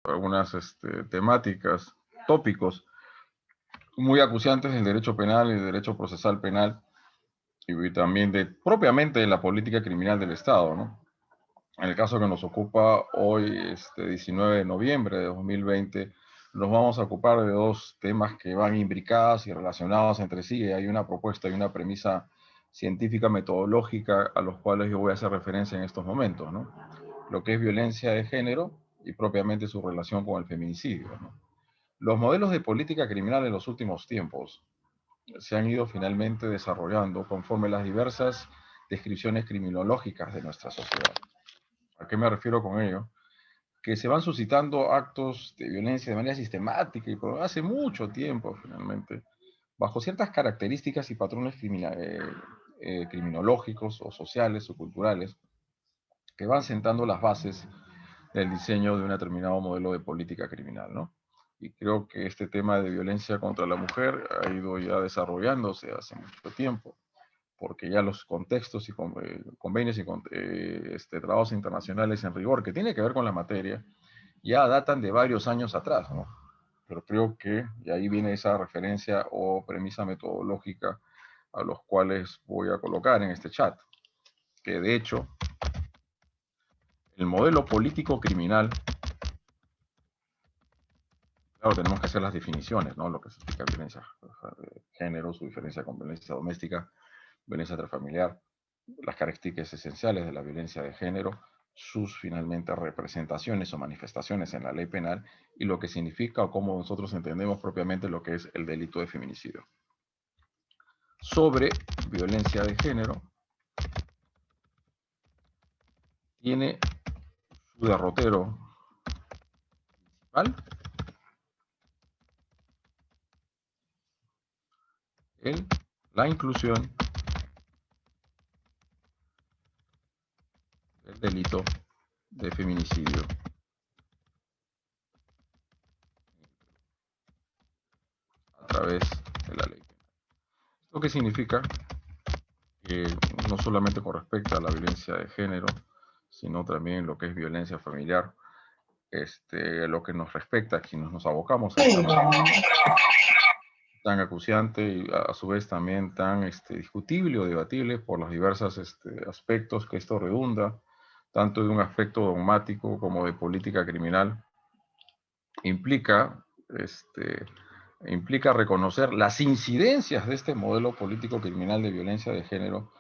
algunas temáticas, tópicos muy acuciantes del derecho penal y del derecho procesal penal y también propiamente de la política criminal del Estado, ¿no? En el caso que nos ocupa hoy, 19 de noviembre de 2020, nos vamos a ocupar de dos temas que van imbricados y relacionados entre sí. Hay una propuesta y una premisa científica metodológica a los cuales yo voy a hacer referencia en estos momentos, ¿no? Lo que es violencia de género y propiamente su relación con el feminicidio, ¿no? Los modelos de política criminal en los últimos tiempos se han ido finalmente desarrollando conforme las diversas descripciones criminológicas de nuestra sociedad. ¿A qué me refiero con ello? Que se van suscitando actos de violencia de manera sistemática y por hace mucho tiempo finalmente, bajo ciertas características y patrones criminológicos o sociales o culturales que van sentando las bases del diseño de un determinado modelo de política criminal, ¿no? Y creo que este tema de violencia contra la mujer ha ido ya desarrollándose hace mucho tiempo, porque ya los contextos y convenios y tratados internacionales en rigor que tiene que ver con la materia ya datan de varios años atrás, ¿no? Pero creo que, y ahí viene esa referencia o premisa metodológica a los cuales voy a colocar en este chat, que de hecho el modelo político criminal, claro, tenemos que hacer las definiciones, ¿no? Lo que significa violencia de género, su diferencia con violencia doméstica, violencia intrafamiliar, las características esenciales de la violencia de género, sus finalmente representaciones o manifestaciones en la ley penal y lo que significa o cómo nosotros entendemos propiamente lo que es el delito de feminicidio. Sobre violencia de género, tiene su derrotero principal en la inclusión del delito de feminicidio a través de la ley penal. ¿Esto qué significa? Que no solamente con respecto a la violencia de género, sino también lo que es violencia familiar, lo que nos respecta a quienes nos abocamos a esta tan acuciante y a su vez también tan discutible o debatible por los diversos aspectos que esto redunda, tanto de un aspecto dogmático como de política criminal, implica, implica reconocer las incidencias de este modelo político criminal de violencia de género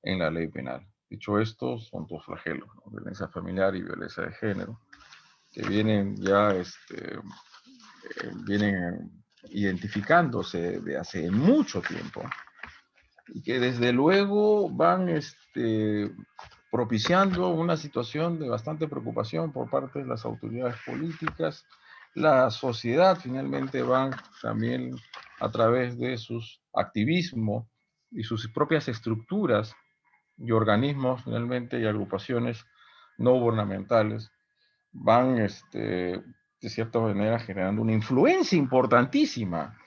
en la ley penal. Dicho esto, son dos flagelos, ¿no? Violencia familiar y violencia de género, que vienen ya vienen identificándose de hace mucho tiempo y que desde luego van propiciando una situación de bastante preocupación por parte de las autoridades políticas. La sociedad finalmente van también a través de sus activismos y sus propias estructuras y organismos finalmente y agrupaciones no gubernamentales van de cierta manera generando una influencia importantísima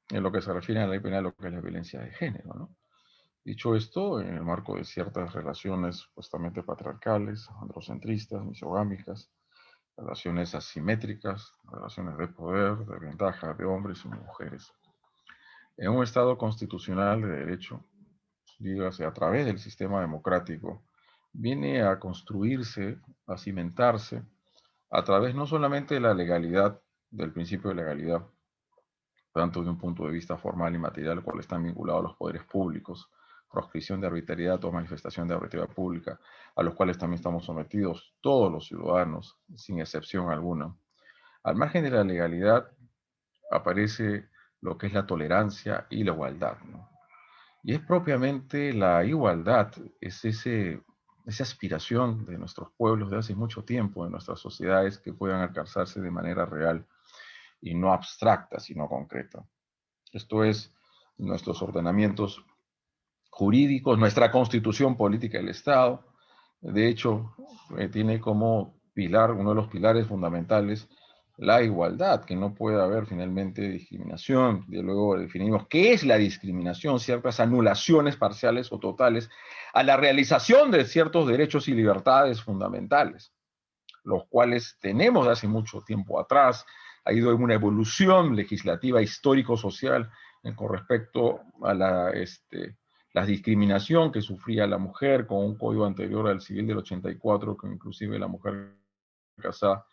en lo que se refiere a la ley penal, lo que es la violencia de género, ¿no? Dicho esto, en el marco de ciertas relaciones supuestamente patriarcales, androcentristas, misogámicas, relaciones asimétricas, relaciones de poder, de ventaja de hombres y mujeres. En un Estado constitucional de derecho, dígase a través del sistema democrático, viene a construirse, a cimentarse, a través no solamente de la legalidad, del principio de legalidad, tanto de un punto de vista formal y material, cual están vinculados a los poderes públicos, proscripción de arbitrariedad o manifestación de arbitrariedad pública, a los cuales también estamos sometidos todos los ciudadanos, sin excepción alguna. Al margen de la legalidad aparece lo que es la tolerancia y la igualdad, ¿no? Y es propiamente la igualdad, es esa aspiración de nuestros pueblos de hace mucho tiempo, de nuestras sociedades, que puedan alcanzarse de manera real y no abstracta, sino concreta. Esto es, nuestros ordenamientos jurídicos, nuestra constitución política del Estado, de hecho, tiene como pilar, uno de los pilares fundamentales, la igualdad, que no puede haber finalmente discriminación. Y luego definimos qué es la discriminación, ciertas anulaciones parciales o totales a la realización de ciertos derechos y libertades fundamentales. los cuales tenemos de hace mucho tiempo atrás, ha ido en una evolución legislativa histórico-social con respecto a la discriminación que sufría la mujer con un código anterior al civil del 84, que inclusive la mujer casada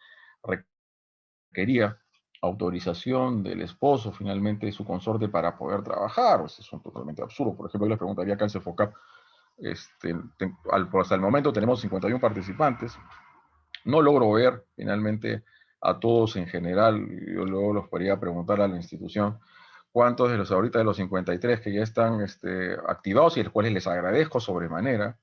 requería autorización del esposo, finalmente de su consorte, para poder trabajar. Eso es totalmente absurdo. Por ejemplo, yo les preguntaría acá al CEFOCAP, hasta el momento tenemos 51 participantes. No logro ver finalmente a todos en general. Yo luego los podría preguntar a la institución cuántos de los ahorita de los 53 que ya están activados, y los cuales les agradezco sobremanera.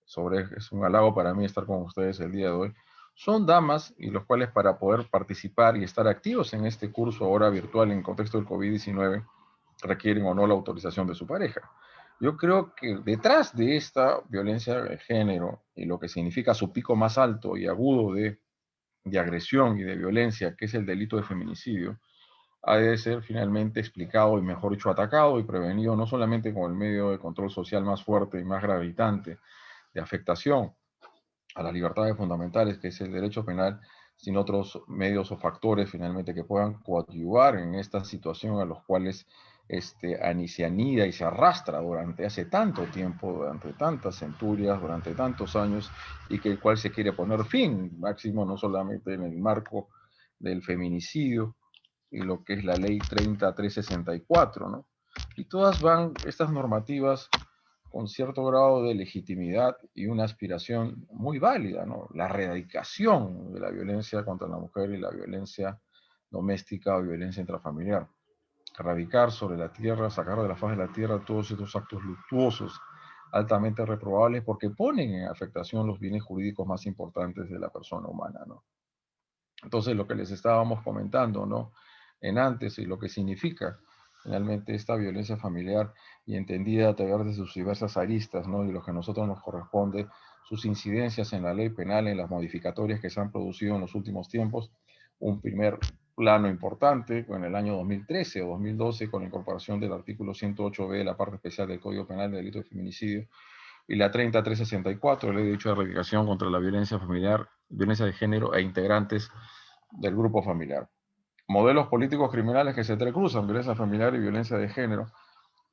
Es un halago para mí estar con ustedes el día de hoy. Son damas, y los cuales, para poder participar y estar activos en este curso ahora virtual en contexto del COVID-19, requieren o no la autorización de su pareja. Yo creo que detrás de esta violencia de género y lo que significa su pico más alto y agudo de agresión y de violencia, que es el delito de feminicidio, ha de ser finalmente explicado y, mejor dicho, atacado y prevenido no solamente con el medio de control social más fuerte y más gravitante de afectación a las libertades fundamentales, que es el derecho penal, sin otros medios o factores finalmente que puedan coadyuvar en esta situación a los cuales se anida y se arrastra durante hace tanto tiempo, durante tantas centurias, durante tantos años, y que el cual se quiere poner fin, máximo no solamente en el marco del feminicidio y lo que es la ley 30364, ¿no? Y todas van, estas normativas, con cierto grado de legitimidad y una aspiración muy válida, ¿no? La erradicación de la violencia contra la mujer y la violencia doméstica o violencia intrafamiliar. Erradicar sobre la tierra, sacar de la faz de la tierra todos estos actos luctuosos, altamente reprobables, porque ponen en afectación los bienes jurídicos más importantes de la persona humana, ¿no? Entonces, lo que les estábamos comentando, ¿no? En antes, y lo que significa finalmente esta violencia familiar, y entendida a través de sus diversas aristas, ¿no? Y lo que a nosotros nos corresponde, sus incidencias en la ley penal, en las modificatorias que se han producido en los últimos tiempos. Un primer plano importante en el año 2013 o 2012, con la incorporación del artículo 108b de la parte especial del Código Penal del delito de feminicidio, y la 30364, ley de derecho de erradicación contra la violencia familiar, violencia de género e integrantes del grupo familiar. Modelos políticos criminales que se entrecruzan, violencia familiar y violencia de género,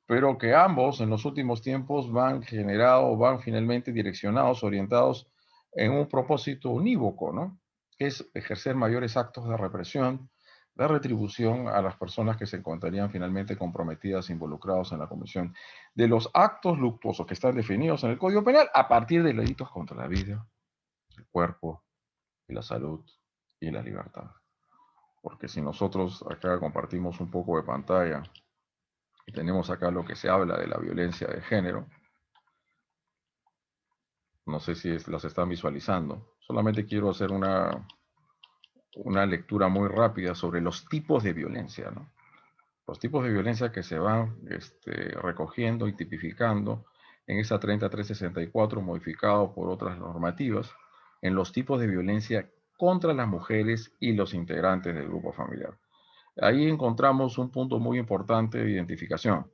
pero que ambos en los últimos tiempos van finalmente direccionados, orientados en un propósito unívoco, ¿no? Que es ejercer mayores actos de represión, de retribución a las personas que se encontrarían finalmente comprometidas, involucrados en la comisión de los actos luctuosos que están definidos en el Código Penal a partir de delitos contra la vida, el cuerpo y la salud y la libertad. Porque si nosotros acá compartimos un poco de pantalla y tenemos acá lo que se habla de la violencia de género, no sé si las están visualizando, solamente quiero hacer una lectura muy rápida sobre los tipos de violencia, ¿no? Los tipos de violencia que se van recogiendo y tipificando en esa 30364, modificado por otras normativas, en los tipos de violencia contra las mujeres y los integrantes del grupo familiar. Ahí encontramos un punto muy importante de identificación,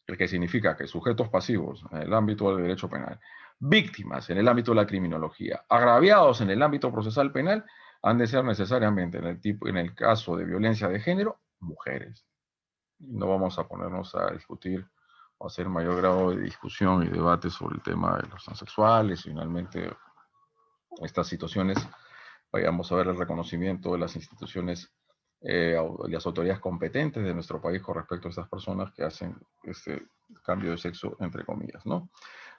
el que significa que sujetos pasivos en el ámbito del derecho penal, víctimas en el ámbito de la criminología, agraviados en el ámbito procesal penal, han de ser necesariamente, en el caso de violencia de género, mujeres. No vamos a ponernos a discutir o hacer mayor grado de discusión y debate sobre el tema de los transexuales. Finalmente, estas situaciones, vayamos a ver el reconocimiento de las instituciones y las autoridades competentes de nuestro país con respecto a estas personas que hacen este cambio de sexo, entre comillas, ¿no?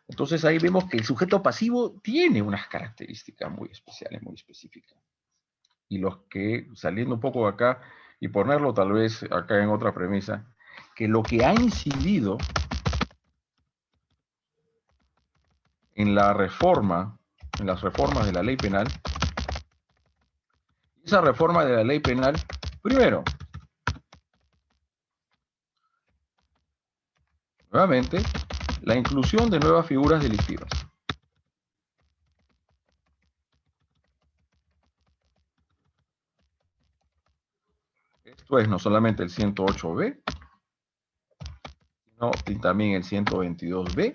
Entonces ahí vemos que el sujeto pasivo tiene unas características muy especiales, muy específicas. Y los que, saliendo un poco de acá y ponerlo tal vez acá en otra premisa, que lo que ha incidido en la reforma, en las reformas de la ley penal, esa reforma de la ley penal, primero, nuevamente, la inclusión de nuevas figuras delictivas. Esto es no solamente el 108B, sino también el 122B,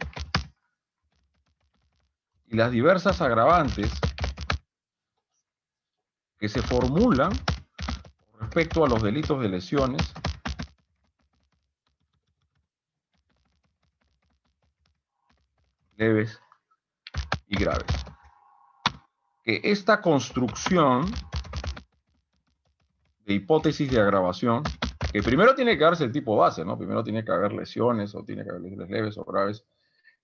y las diversas agravantes que se formulan respecto a los delitos de lesiones leves y graves. Que esta construcción de hipótesis de agravación, que primero tiene que darse el tipo base, ¿no? Primero tiene que haber lesiones, o tiene que haber lesiones leves o graves,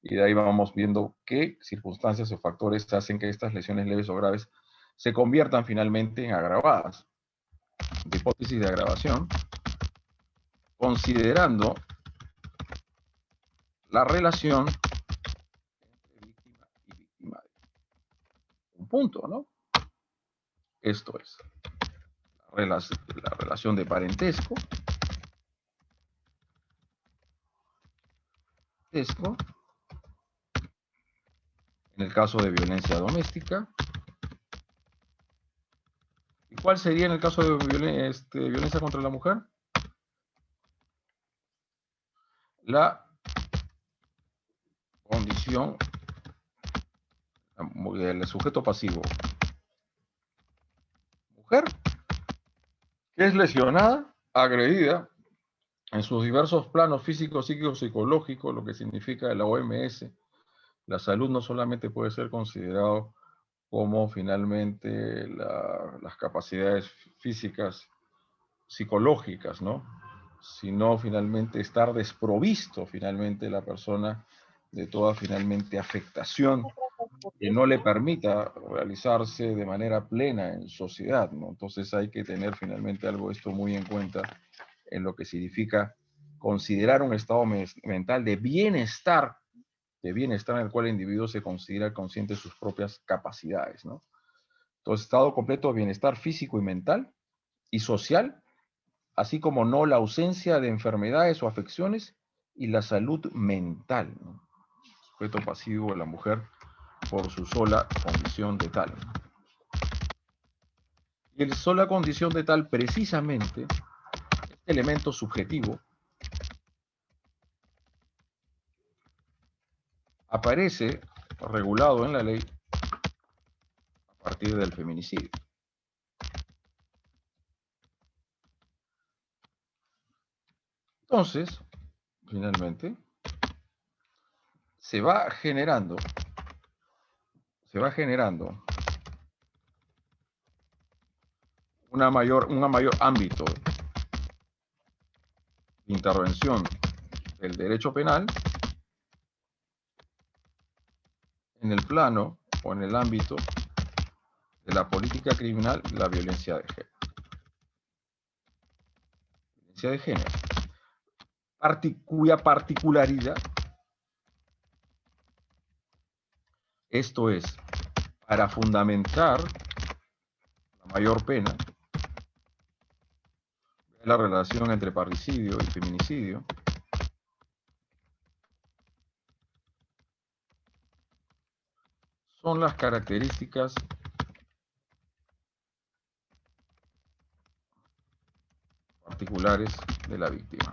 y de ahí vamos viendo qué circunstancias o factores hacen que estas lesiones leves o graves se conviertan finalmente en agravadas. De hipótesis de agravación, considerando la relación entre víctima y victimario. Un punto, ¿no? Esto es la relación de parentesco, en el caso de violencia doméstica. ¿Y cuál sería en el caso de violencia contra la mujer? La condición del sujeto pasivo. Mujer que es lesionada, agredida, en sus diversos planos físicos, psíquicos, psicológicos, lo que significa la OMS. La salud no solamente puede ser considerado como finalmente las capacidades físicas, psicológicas, ¿no? Sino finalmente estar desprovisto finalmente la persona de toda finalmente afectación que no le permita realizarse de manera plena en sociedad, ¿no? Entonces hay que tener finalmente algo esto muy en cuenta en lo que significa considerar un estado mental de bienestar en el cual el individuo se considera consciente de sus propias capacidades, ¿no? Entonces, estado completo de bienestar físico y mental y social, así como no la ausencia de enfermedades o afecciones y la salud mental, ¿no? Sujeto pasivo de la mujer por su sola condición de tal. Y el sola condición de tal, precisamente, este elemento subjetivo, aparece regulado en la ley a partir del feminicidio. Entonces, finalmente, se va generando un mayor ámbito de intervención del derecho penal en el plano o en el ámbito de la política criminal y la violencia de género. Violencia de género, cuya particularidad, esto es, para fundamentar la mayor pena, la relación entre parricidio y feminicidio, son las características particulares de la víctima.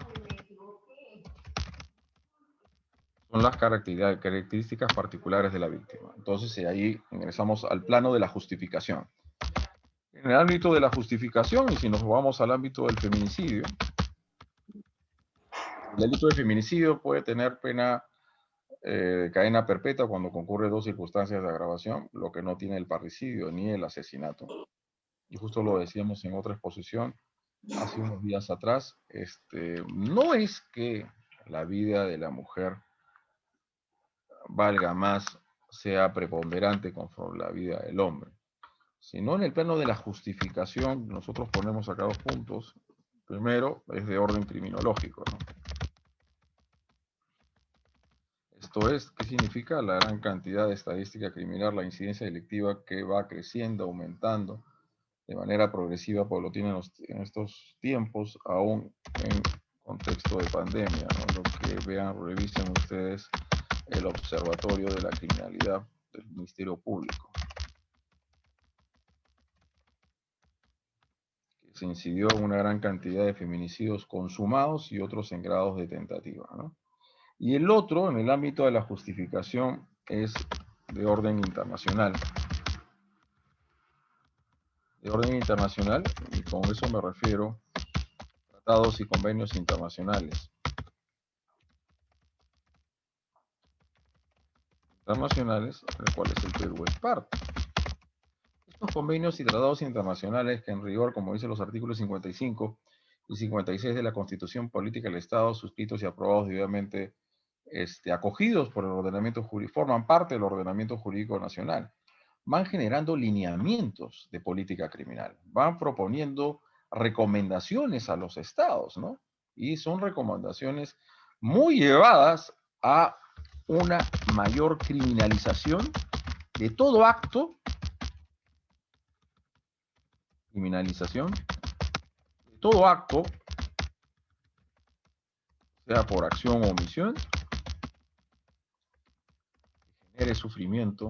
Son las características particulares de la víctima. Entonces, ahí ingresamos al plano de la justificación. En el ámbito de la justificación, y si nos vamos al ámbito del feminicidio, el delito de feminicidio puede tener pena de cadena perpetua cuando concurre dos circunstancias de agravación, lo que no tiene el parricidio ni el asesinato. Y justo lo decíamos en otra exposición hace unos días atrás, no es que la vida de la mujer valga más, sea preponderante conforme la vida del hombre, sino en el plano de la justificación. Nosotros ponemos acá dos puntos. Primero es de orden criminológico, ¿no? Esto es, ¿qué significa? La gran cantidad de estadística criminal, la incidencia delictiva que va creciendo, aumentando de manera progresiva, paulatina en estos tiempos, aún en contexto de pandemia, ¿no? Lo que vean, revisen ustedes el Observatorio de la Criminalidad del Ministerio Público, que se incidió en una gran cantidad de feminicidios consumados y otros en grados de tentativa, ¿no? Y el otro, en el ámbito de la justificación, es de orden internacional. de orden internacional, y con eso me refiero a tratados y convenios internacionales. Internacionales, del cuales el Perú es parte. Estos convenios y tratados internacionales que en rigor, como dicen los artículos 55 y 56 de la Constitución Política del Estado, suscritos y aprobados debidamente acogidos por el ordenamiento jurídico, forman parte del ordenamiento jurídico nacional, van generando lineamientos de política criminal, van proponiendo recomendaciones a los estados, ¿no? Y son recomendaciones muy llevadas a una mayor criminalización de todo acto, de todo acto, sea por acción o omisión, que genere sufrimiento,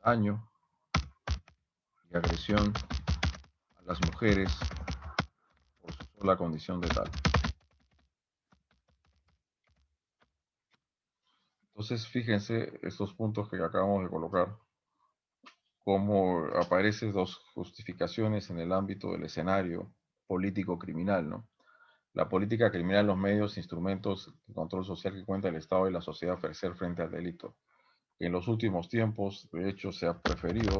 daño y agresión a las mujeres por su sola condición de tal. Entonces, fíjense estos puntos que acabamos de colocar, cómo aparecen dos justificaciones en el ámbito del escenario político criminal, ¿no? La política criminal, los medios, instrumentos de control social que cuenta el Estado y la sociedad ofrecer frente al delito. En los últimos tiempos, de hecho, se ha preferido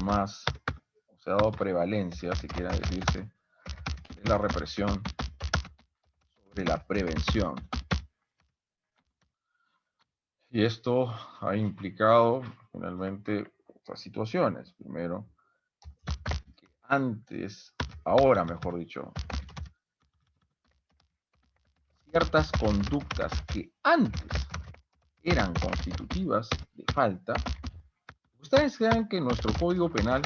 más, se ha dado prevalencia, si quiera decirse, de la represión sobre la prevención. Y esto ha implicado finalmente otras situaciones. Primero, que ahora mejor dicho, ciertas conductas que antes eran constitutivas de falta. Ustedes saben que nuestro Código Penal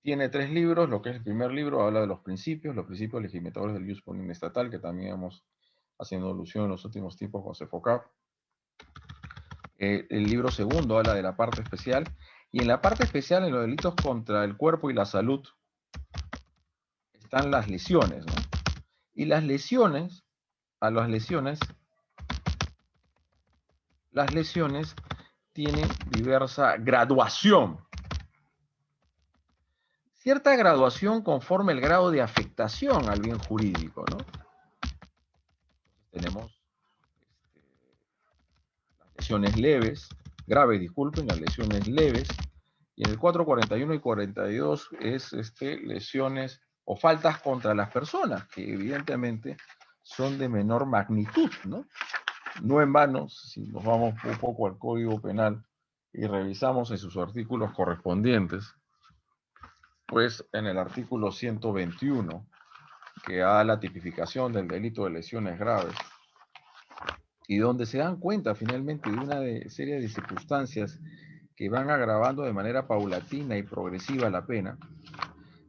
tiene 3 libros. Lo que es el primer libro habla de los principios legisladores del ius ponendi estatal, que también hemos haciendo alusión en los últimos tiempos con CEFOCAP. El libro segundo habla de la parte especial, y en la parte especial, en los delitos contra el cuerpo y la salud, están las lesiones, ¿no? Y las lesiones tienen diversa graduación. Cierta graduación conforme el grado de afectación al bien jurídico, ¿no? Tenemos las lesiones leves, graves, disculpen, las lesiones leves, y en el 441 y 42 es lesiones o faltas contra las personas, que evidentemente son de menor magnitud, ¿no? No en vano, si nos vamos un poco al Código Penal y revisamos en sus artículos correspondientes, pues en el artículo 121, que da la tipificación del delito de lesiones graves, y donde se dan cuenta finalmente de una serie de circunstancias que van agravando de manera paulatina y progresiva la pena,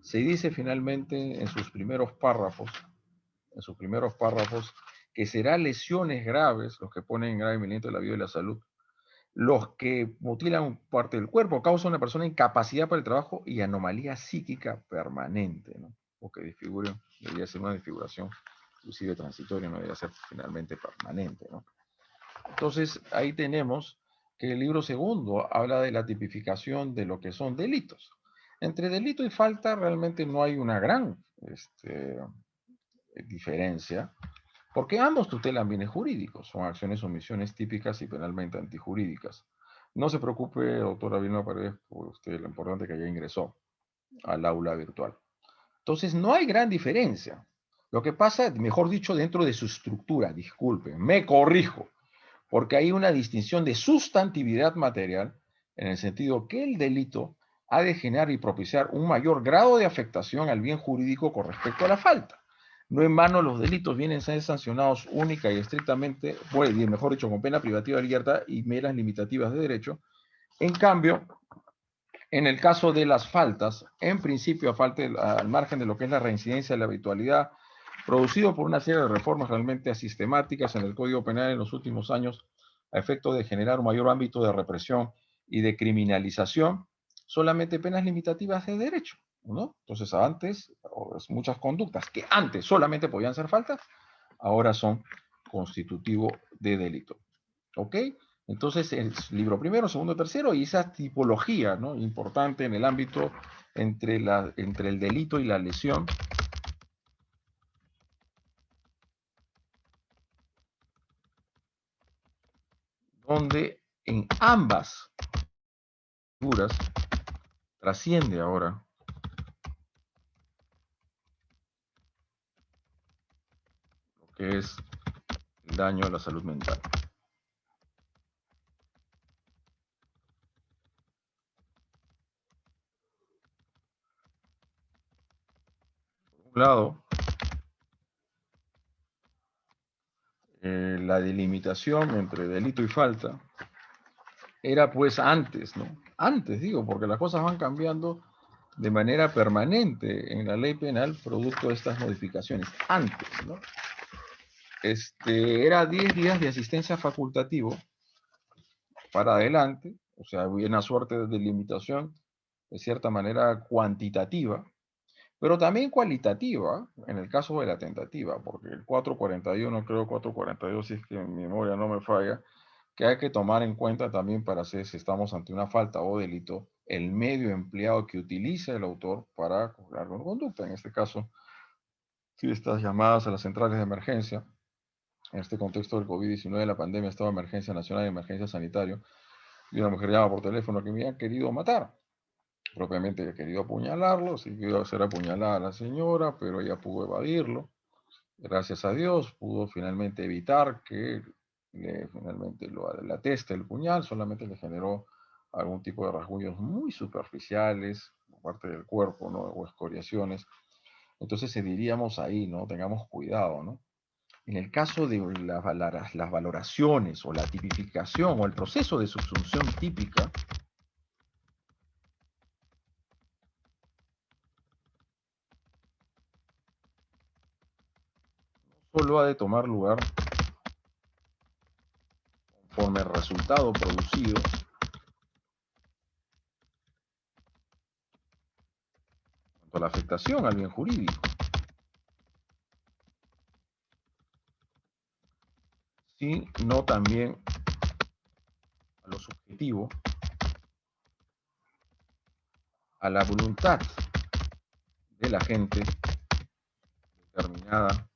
se dice finalmente en sus primeros párrafos, que será lesiones graves, los que ponen en grave peligro la vida y la salud, los que mutilan parte del cuerpo, causan a una persona incapacidad para el trabajo y anomalía psíquica permanente, ¿no? O que desfiguren, debería ser una desfiguración inclusive transitoria, no debería ser finalmente permanente, ¿no? Entonces, ahí tenemos que el libro segundo habla de la tipificación de lo que son delitos. Entre delito y falta realmente no hay una gran diferencia, porque ambos tutelan bienes jurídicos, son acciones o omisiones típicas y penalmente antijurídicas. No se preocupe, doctora Vilma Paredes, por usted, lo importante que ya ingresó al aula virtual. Entonces, no hay gran diferencia. Lo que pasa, mejor dicho, dentro de su estructura, disculpen, me corrijo, porque hay una distinción de sustantividad material, en el sentido que el delito ha de generar y propiciar un mayor grado de afectación al bien jurídico con respecto a la falta. No en vano los delitos vienen a ser sancionados única y estrictamente, pues, mejor dicho, con pena privativa de libertad y meras limitativas de derecho. En cambio, en el caso de las faltas, en principio, al margen de lo que es la reincidencia de la habitualidad, producido por una serie de reformas realmente asistemáticas en el Código Penal en los últimos años, a efecto de generar un mayor ámbito de represión y de criminalización, solamente penas limitativas de derecho, ¿no? Entonces, antes, muchas conductas que antes solamente podían ser faltas, ahora son constitutivo de delito. ¿Ok? Entonces, el libro primero, segundo, tercero, y esa tipología, ¿no? Importante en el ámbito entre el delito y la lesión, donde en ambas figuras trasciende ahora lo que es el daño a la salud mental. Por un lado, la delimitación entre delito y falta era pues antes, ¿no? Antes, digo, porque las cosas van cambiando de manera permanente en la ley penal producto de estas modificaciones. Antes, ¿no? Era 10 días de asistencia facultativo para adelante, o sea, había una suerte de delimitación de cierta manera cuantitativa, pero también cualitativa, en el caso de la tentativa, porque el 441, creo 442, si es que mi memoria no me falla, que hay que tomar en cuenta también para saber si estamos ante una falta o delito, el medio empleado que utiliza el autor para cobrar una conducta. En este caso, si estas llamadas a las centrales de emergencia, en este contexto del COVID-19, la pandemia, estado de emergencia nacional y emergencia sanitaria, y una mujer llama por teléfono que me ha querido matar. Propiamente he querido apuñalarlo, sí que iba a ser apuñalada a la señora, pero ella pudo evadirlo. Gracias a Dios pudo finalmente evitar que finalmente le ateste el puñal, solamente le generó algún tipo de rasguños muy superficiales por parte del cuerpo, ¿no? O escoriaciones. Entonces diríamos ahí, ¿no? Tengamos cuidado, ¿no? En el caso de las valoraciones o la tipificación o el proceso de subsunción típica, solo ha de tomar lugar conforme el resultado producido cuanto a la afectación al bien jurídico, sino también a lo subjetivo, a la voluntad de la gente determinada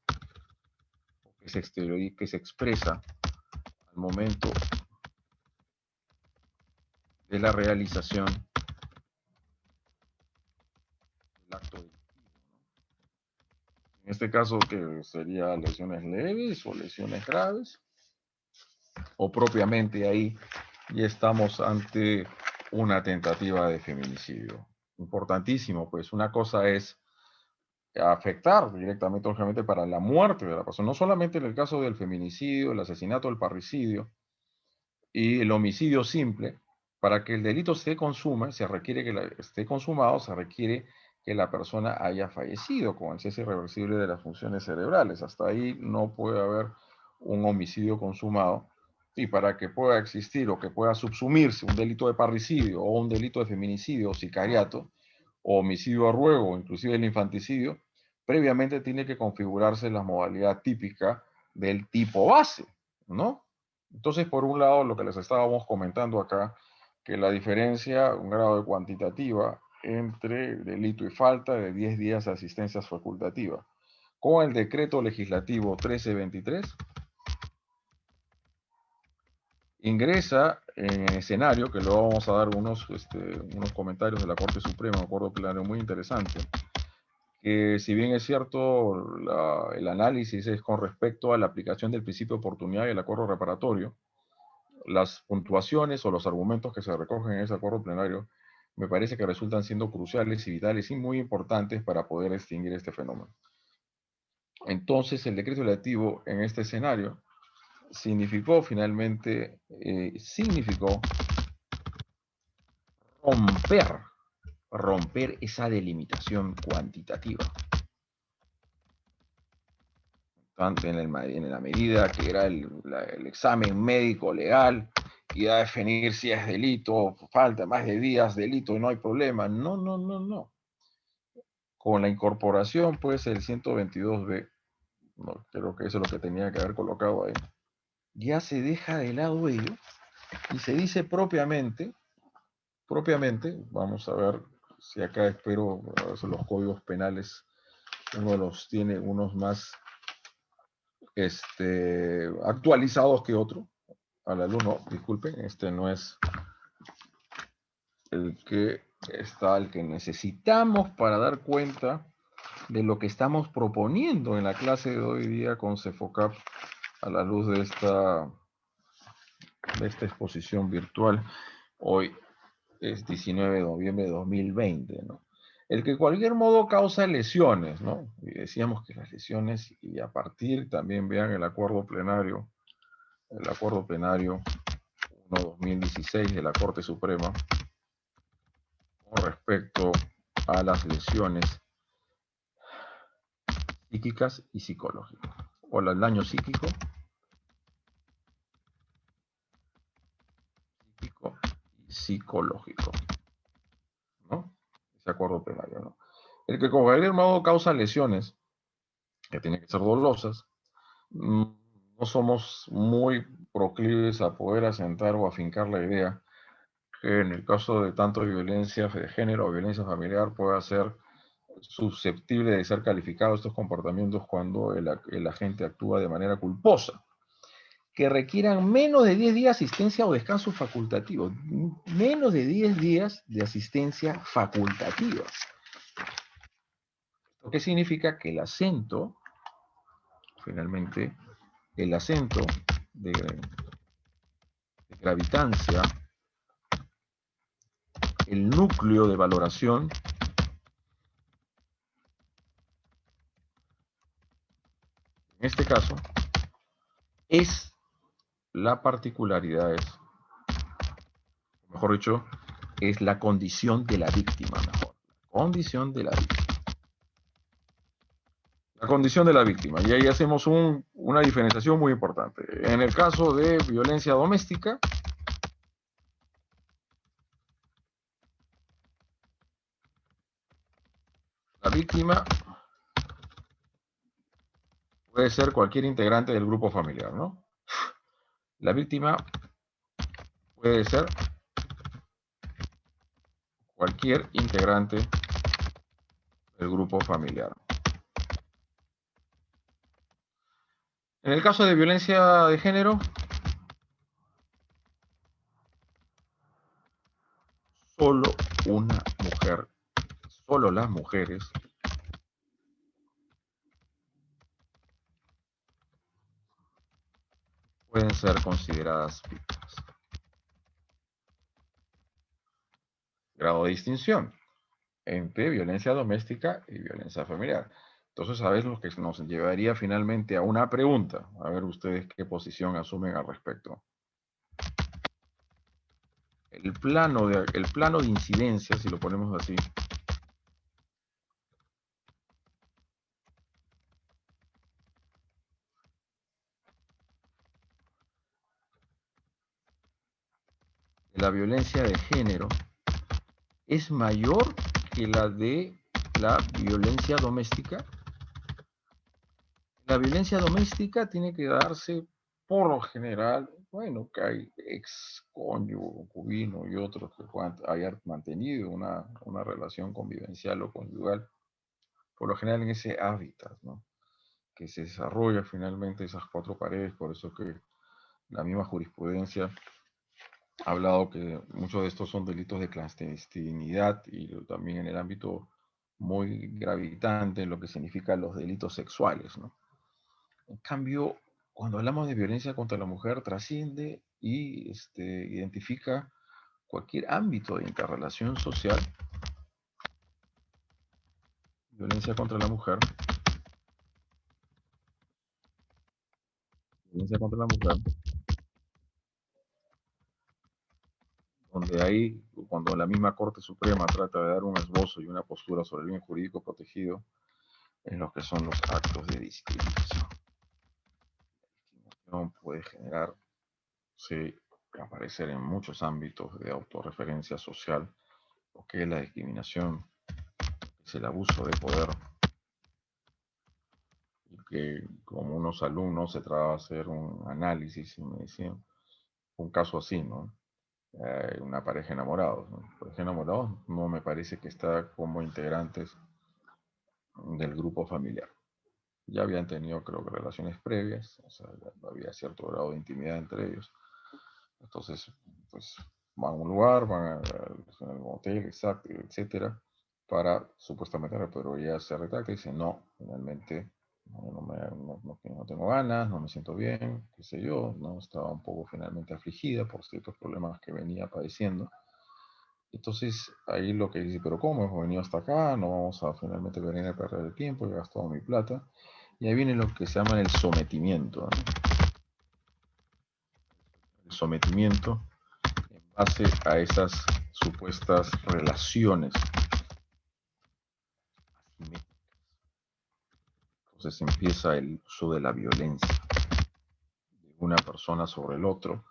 que se expresa al momento de la realización del acto delictivo. En este caso, que sería lesiones leves o lesiones graves, o propiamente ahí ya estamos ante una tentativa de feminicidio. Importantísimo, pues una cosa es afectar directamente, lógicamente, para la muerte de la persona, no solamente en el caso del feminicidio, el asesinato, el parricidio y el homicidio simple. Para que el delito se consuma, se requiere que esté consumado, se requiere que la persona haya fallecido con el cese irreversible de las funciones cerebrales. Hasta ahí no puede haber un homicidio consumado. Y para que pueda existir o que pueda subsumirse un delito de parricidio o un delito de feminicidio o sicariato, o homicidio a ruego, o inclusive el infanticidio, previamente tiene que configurarse la modalidad típica del tipo base, ¿no? Entonces, por un lado, lo que les estábamos comentando acá, que la diferencia, un grado de cuantitativa entre delito y falta de 10 días de asistencia facultativa. Con el decreto legislativo 1323, ingresa en escenario, que luego vamos a dar unos comentarios de la Corte Suprema, un acuerdo plenario muy interesante, que si bien es cierto, el análisis es con respecto a la aplicación del principio de oportunidad y el acuerdo reparatorio, las puntuaciones o los argumentos que se recogen en ese acuerdo plenario me parece que resultan siendo cruciales y vitales y muy importantes para poder extinguir este fenómeno. Entonces, el decreto legislativo en este escenario significó finalmente, romper esa delimitación cuantitativa. Tanto en la medida que era el examen médico legal, y a definir si es delito, falta más de días, delito, no hay problema. No, no, no, no. Con la incorporación, pues, el 122B, no, creo que eso es lo que tenía que haber colocado ahí, ya se deja de lado ello y se dice propiamente, vamos a ver si acá espero, a ver si los códigos penales, uno de los tiene unos más actualizados que otro. Al alumno, disculpen, este no es el que está, el que necesitamos para dar cuenta de lo que estamos proponiendo en la clase de hoy día con CEFOCAP a la luz de esta exposición virtual. Hoy es 19 de noviembre de 2020, ¿no? El que de cualquier modo causa lesiones, ¿no? Y decíamos que las lesiones, y a partir también vean el acuerdo plenario 1-2016 de la Corte Suprema con respecto a las lesiones psíquicas y psicológicas, o el daño psíquico y psicológico, ¿no? Ese acuerdo plenario, ¿no? El que con cualquier modo causa lesiones, que tienen que ser dolosas, no somos muy proclives a poder asentar o afincar la idea que en el caso de tanto violencia de género o violencia familiar pueda ser susceptible de ser calificado estos comportamientos cuando el agente actúa de manera culposa, que requieran menos de 10 días de asistencia o descanso facultativo. Menos de 10 días de asistencia facultativa. Lo que significa que el acento, finalmente, el acento de gravitancia, el núcleo de valoración, en este caso, es la particularidad, mejor dicho, es la condición de la víctima, mejor. Condición de la víctima. La condición de la víctima. Y ahí hacemos una diferenciación muy importante. En el caso de violencia doméstica, la víctima puede ser cualquier integrante del grupo familiar, ¿no? La víctima puede ser cualquier integrante del grupo familiar. En el caso de violencia de género, solo una mujer, solo las mujeres pueden ser consideradas víctimas. Grado de distinción entre violencia doméstica y violencia familiar. Entonces, ¿sabes lo que nos llevaría finalmente a una pregunta? A ver ustedes qué posición asumen al respecto. El plano de incidencia, si lo ponemos así, de la violencia de género es mayor que la de la violencia doméstica. La violencia doméstica tiene que darse por lo general, bueno, que hay ex cónyuge, concubino y otros que hayan mantenido una relación convivencial o conyugal, por lo general en ese hábitat, ¿no? Que se desarrolla finalmente esas cuatro paredes, por eso que la misma jurisprudencia ha hablado que muchos de estos son delitos de clandestinidad y también en el ámbito muy gravitante en lo que significan los delitos sexuales, ¿no? En cambio, cuando hablamos de violencia contra la mujer, trasciende y identifica cualquier ámbito de interrelación social. Violencia contra la mujer. Violencia contra la mujer. Donde ahí, cuando la misma Corte Suprema trata de dar un esbozo y una postura sobre el bien jurídico protegido, en lo que son los actos de discriminación. La discriminación puede generar, sí, aparecer en muchos ámbitos de autorreferencia social, lo que es la discriminación, es el abuso de poder, y que como unos alumnos se trataba de hacer un análisis y me decían, un caso así, ¿no? Una pareja enamorados, ¿no? Pareja enamorados no me parece que está como integrantes del grupo familiar. Ya habían tenido, creo que, relaciones previas, o sea, ya había cierto grado de intimidad entre ellos. Entonces, pues van a un lugar, van al hotel, exacto, etcétera, para supuestamente, pero ella se retracta y dice, no, finalmente no tengo ganas, no me siento bien, qué sé yo, no estaba un poco finalmente afligida por ciertos problemas que venía padeciendo. Entonces, ahí lo que dice, pero ¿cómo? Hemos venido hasta acá, no vamos a finalmente venir a perder el tiempo, he gastado mi plata. Y ahí viene lo que se llama el sometimiento, ¿no? El sometimiento en base a esas supuestas relaciones. Entonces empieza el uso de la violencia de una persona sobre el otro,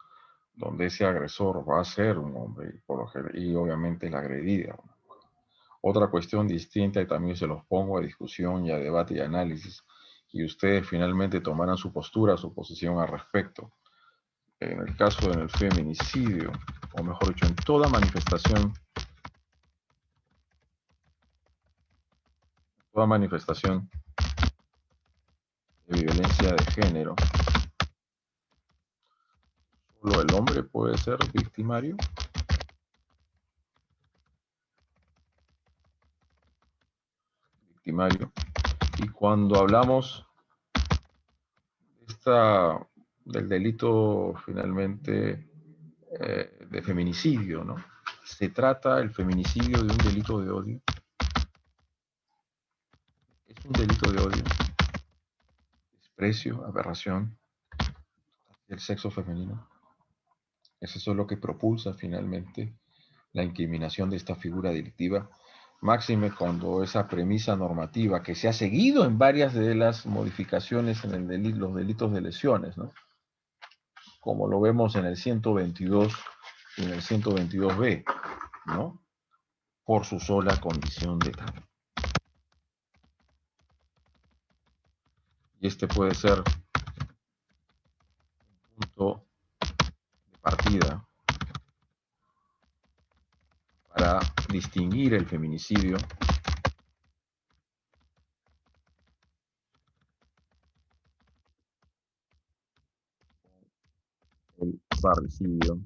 donde ese agresor va a ser un hombre y obviamente la agredida. Otra cuestión distinta, y también se los pongo a discusión y a debate y análisis, y ustedes finalmente tomarán su postura, su posición al respecto. En el caso del feminicidio, o mejor dicho, en toda manifestación de violencia de género, solo el hombre puede ser victimario. Victimario. Y cuando hablamos esta, del delito finalmente de feminicidio, ¿no? ¿Se trata el feminicidio de un delito de odio? ¿Es un delito de odio? ¿Desprecio, aberración del sexo femenino? ¿Es eso lo que propulsa finalmente la incriminación de esta figura delictiva? Máxime cuando esa premisa normativa que se ha seguido en varias de las modificaciones en los delitos de lesiones, ¿no? Como lo vemos en el 122 y en el 122B, ¿no? Por su sola condición de tal. Y este puede ser un punto de partida para distinguir el feminicidio el parricidio,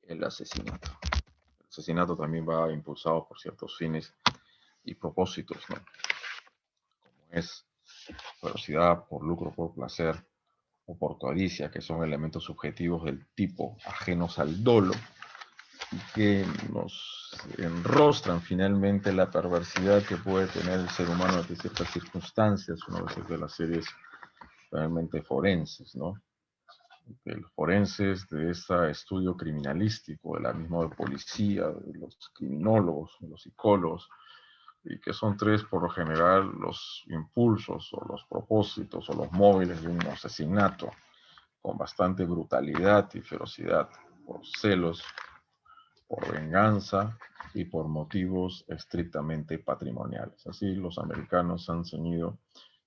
el asesinato. El asesinato también va impulsado por ciertos fines y propósitos, ¿no? Como es velocidad, por lucro, por placer o por codicia, que son elementos subjetivos del tipo ajenos al dolo y que nos enrostran finalmente la perversidad que puede tener el ser humano ante ciertas circunstancias, una vez de las series realmente forenses, ¿no? De los forenses, de ese estudio criminalístico, de la misma de policía, de los criminólogos, de los psicólogos, y que son tres por lo general los impulsos o los propósitos o los móviles de un asesinato con bastante brutalidad y ferocidad, por celos, por venganza y por motivos estrictamente patrimoniales. Así los americanos han ceñido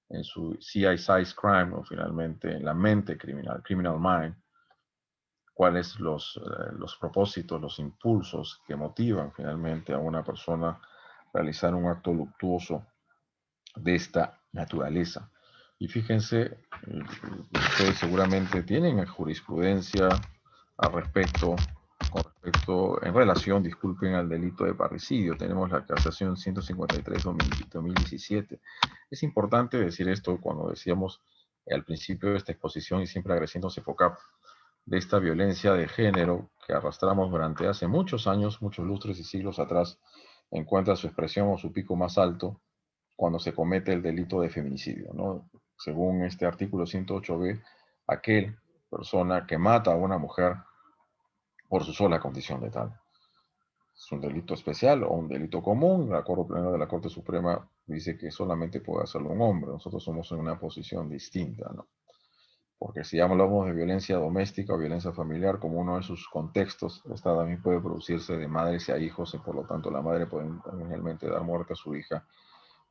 en su CI crime, o finalmente en la mente criminal, criminal mind, cuáles los propósitos, los impulsos que motivan finalmente a una persona a realizar un acto luctuoso de esta naturaleza. Y fíjense, ustedes seguramente tienen jurisprudencia al respecto, en relación, disculpen, al delito de parricidio. Tenemos la casación 153-2017. Es importante decir esto cuando decíamos al principio de esta exposición y siempre agresiéndose FOCAP, de esta violencia de género que arrastramos durante hace muchos años, muchos lustres y siglos atrás, encuentra su expresión o su pico más alto cuando se comete el delito de feminicidio, ¿no? Según este artículo 108B, aquel persona que mata a una mujer por su sola condición de tal. Es un delito especial o un delito común. El acuerdo pleno de la Corte Suprema dice que solamente puede hacerlo un hombre. Nosotros somos en una posición distinta, ¿no? Porque si hablamos de violencia doméstica o violencia familiar como uno de sus contextos, esta también puede producirse de madres a hijos y por lo tanto la madre puede realmente dar muerte a su hija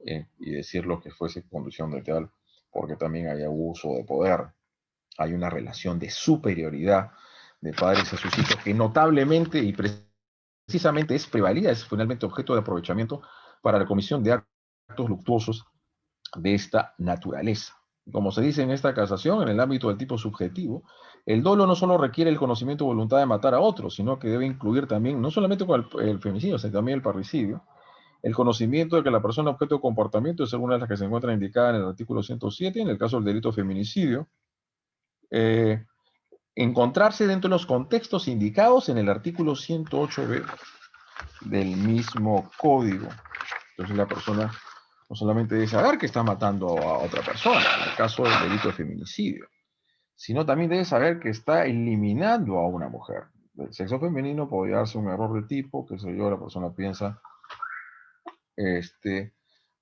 y decirlo que fuese condición de tal, porque también hay abuso de poder, hay una relación de superioridad de padres a sus hijos que notablemente y precisamente es prevalida, es finalmente objeto de aprovechamiento para la comisión de actos luctuosos de esta naturaleza. Como se dice en esta casación, en el ámbito del tipo subjetivo, el dolo no solo requiere el conocimiento y voluntad de matar a otros, sino que debe incluir también, no solamente con el femicidio, sino también el parricidio, el conocimiento de que la persona objeto de comportamiento es alguna de las que se encuentra indicada en el artículo 107, en el caso del delito de feminicidio, eh, encontrarse dentro de los contextos indicados en el artículo 108b del mismo código. Entonces la persona no solamente debe saber que está matando a otra persona, en el caso del delito de feminicidio, sino también debe saber que está eliminando a una mujer. Del sexo femenino podría darse un error de tipo, que sé yo, la persona piensa que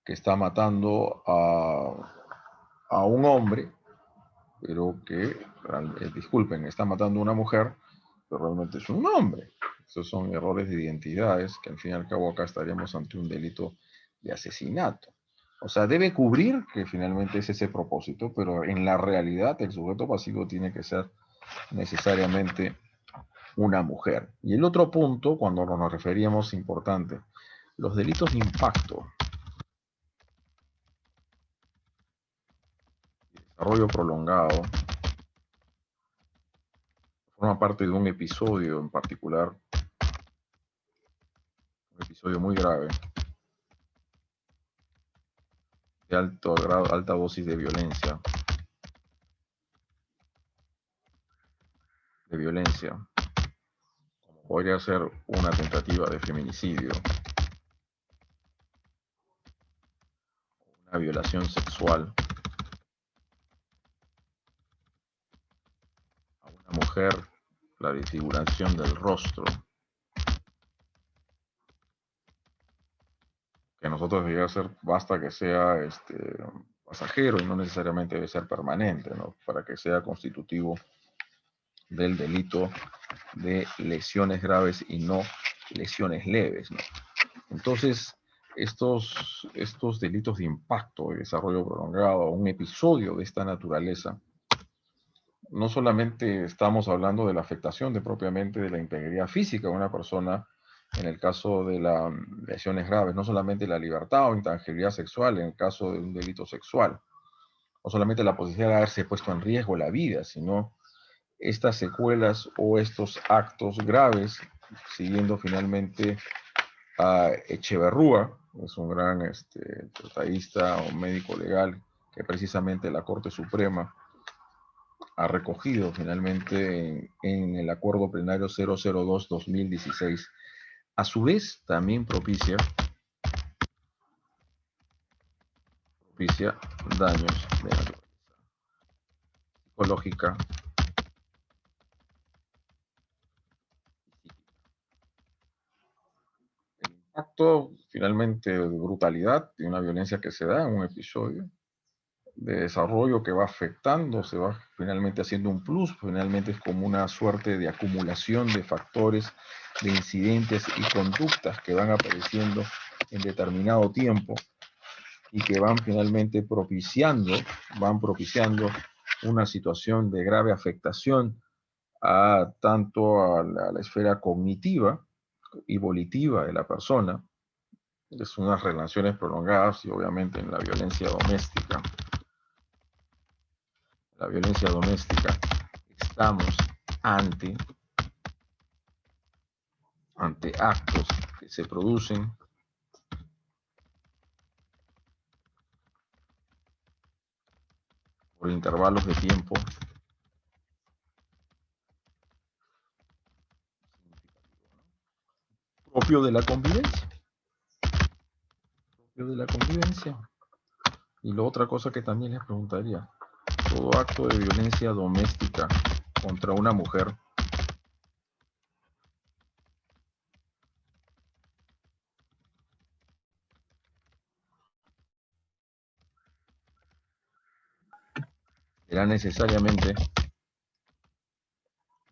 está matando a un hombre, pero que, disculpen, está matando a una mujer, pero realmente es un hombre. Esos son errores de identidades que al fin y al cabo acá estaríamos ante un delito de asesinato. O sea, debe cubrir que finalmente es ese propósito, pero en la realidad el sujeto pasivo tiene que ser necesariamente una mujer. Y el otro punto, cuando nos referíamos importante, los delitos de impacto, desarrollo prolongado, forma parte de un episodio en particular, un episodio muy grave, de alto grado, alta dosis de violencia, como podría ser una tentativa de feminicidio, una violación sexual a una mujer, la desfiguración del rostro, que nosotros debería ser, basta que sea pasajero y no necesariamente debe ser permanente, ¿no? Para que sea constitutivo del delito de lesiones graves y no lesiones leves, ¿no? Entonces, estos delitos de impacto, de desarrollo prolongado, un episodio de esta naturaleza, no solamente estamos hablando de la afectación de propiamente de la integridad física de una persona, en el caso de las lesiones graves, no solamente la libertad o intangibilidad sexual en el caso de un delito sexual, no solamente la posibilidad de haberse puesto en riesgo la vida, sino estas secuelas o estos actos graves, siguiendo finalmente a Echeverrúa, es un gran tratadista o médico legal que precisamente la Corte Suprema ha recogido finalmente en el acuerdo plenario 002-2016. A su vez, también propicia daños de naturaleza psicológica. El impacto finalmente de brutalidad y una violencia que se da en un episodio de desarrollo que va afectando, se va finalmente haciendo un plus, finalmente es como una suerte de acumulación de factores, de incidentes y conductas que van apareciendo en determinado tiempo y que van finalmente van propiciando una situación de grave afectación tanto a la esfera cognitiva y volitiva de la persona, es unas relaciones prolongadas y obviamente en la violencia doméstica. La violencia doméstica, estamos ante actos que se producen por intervalos de tiempo propio de la convivencia. Propio de la convivencia. Y la otra cosa que también les preguntaría, todo acto de violencia doméstica contra una mujer será necesariamente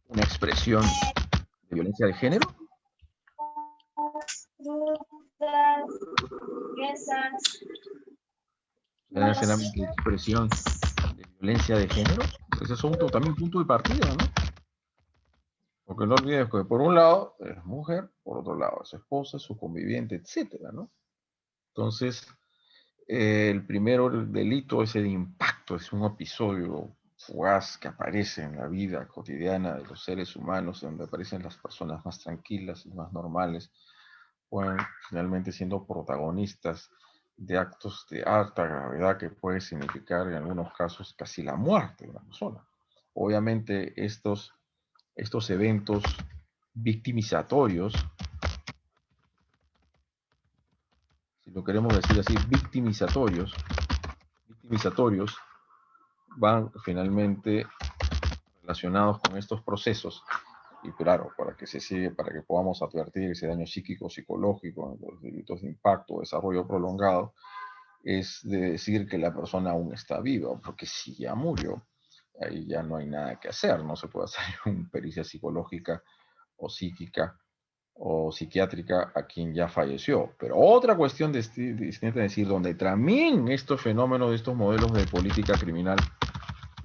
una expresión de violencia de género. Necesariamente expresión de violencia de género. Ese es también un punto de partida, ¿no? Porque no olvides que por un lado es mujer, por otro lado es su esposa, su conviviente, etcétera, ¿no? Entonces, el primero, el delito, ese de impacto, es un episodio fugaz que aparece en la vida cotidiana de los seres humanos, donde aparecen las personas más tranquilas y más normales, pueden finalmente siendo protagonistas de actos de alta gravedad que puede significar en algunos casos casi la muerte de una persona. Obviamente estos eventos victimizatorios, si lo queremos decir así, victimizatorios, van finalmente relacionados con estos procesos. Y claro, para que podamos advertir ese daño psíquico, psicológico, los delitos de impacto, desarrollo prolongado, es de decir que la persona aún está viva, porque si ya murió, ahí ya no hay nada que hacer, no se puede hacer una pericia psicológica o psíquica o psiquiátrica a quien ya falleció. Pero otra cuestión distinta es decir, donde también estos fenómenos, estos modelos de política criminal,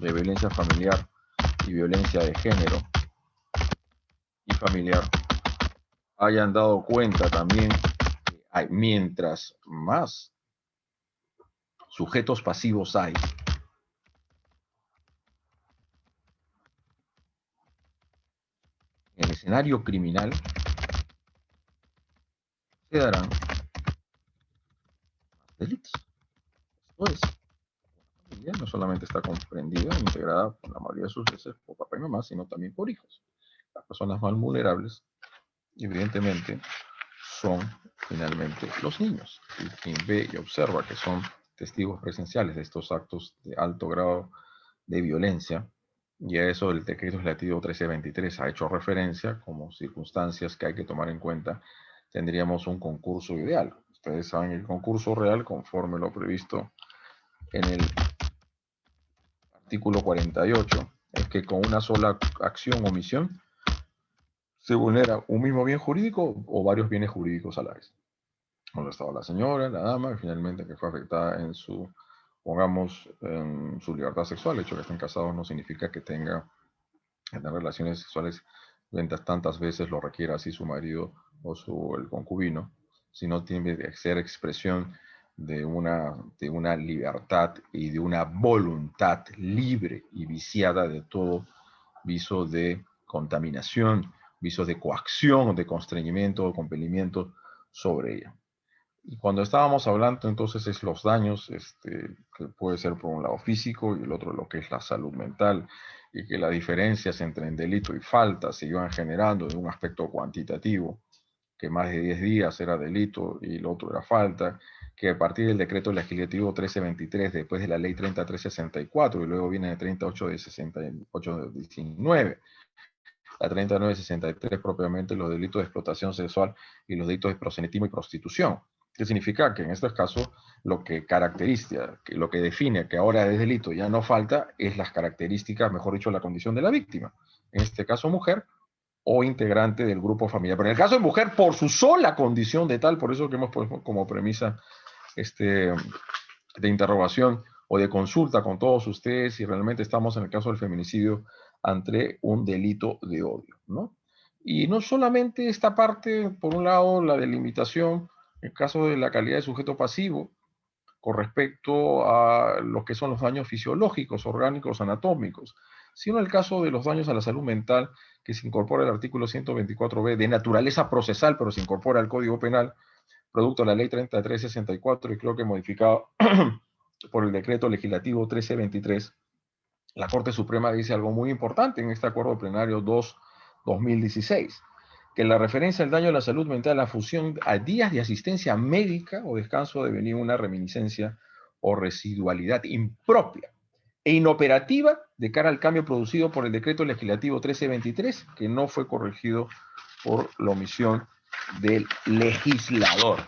de violencia familiar y violencia de género y familiar, hayan dado cuenta también que mientras más sujetos pasivos hay, en el escenario criminal, se darán delitos. Esto es, la familia no solamente está comprendida, integrada por la mayoría de sus veces por papá y mamá, sino también por hijos. Las personas más vulnerables, evidentemente, son finalmente los niños. Y quien ve y observa que son testigos presenciales de estos actos de alto grado de violencia, y a eso el decreto legislativo 1323 ha hecho referencia como circunstancias que hay que tomar en cuenta, tendríamos un concurso ideal. Ustedes saben el concurso real conforme lo previsto en el artículo 48, es que con una sola acción o omisión se vulnera un mismo bien jurídico o varios bienes jurídicos a la vez. Donde estaba la señora, la dama, finalmente que fue afectada en su, pongamos, en su libertad sexual. El hecho de que estén casados no significa que tengan relaciones sexuales mientras tantas veces lo requiera así su marido o el concubino, sino tiene que ser expresión de una libertad y de una voluntad libre y viciada de todo viso de contaminación, visos de coacción, de constreñimiento o compelimiento sobre ella. Y cuando estábamos hablando entonces es los daños, que puede ser por un lado físico y el otro lo que es la salud mental, y que las diferencias entre el delito y falta se iban generando en un aspecto cuantitativo, que más de 10 días era delito y el otro era falta, que a partir del decreto legislativo 1323, después de la ley 3364, y luego viene el 38 de 68-19, la 3963 propiamente los delitos de explotación sexual y los delitos de proxenetismo y prostitución. ¿Qué significa? Que en estos casos lo que caracteriza, lo que define que ahora es delito ya no falta, es las características, mejor dicho, la condición de la víctima. En este caso mujer o integrante del grupo familiar. Pero en el caso de mujer, por su sola condición de tal, por eso que hemos puesto como premisa de interrogación o de consulta con todos ustedes si realmente estamos en el caso del feminicidio ante un delito de odio, ¿no? Y no solamente esta parte, por un lado, la delimitación, en el caso de la calidad de sujeto pasivo, con respecto a lo que son los daños fisiológicos, orgánicos, anatómicos, sino el caso de los daños a la salud mental, que se incorpora el artículo 124b de naturaleza procesal, pero se incorpora al Código Penal, producto de la ley 3364 y creo que modificado por el decreto legislativo 1323, la Corte Suprema dice algo muy importante en este acuerdo plenario 2-2016, que la referencia al daño a la salud mental, la fusión a días de asistencia médica o descanso debe venir una reminiscencia o residualidad impropia e inoperativa de cara al cambio producido por el decreto legislativo 1323, que no fue corregido por la omisión del legislador.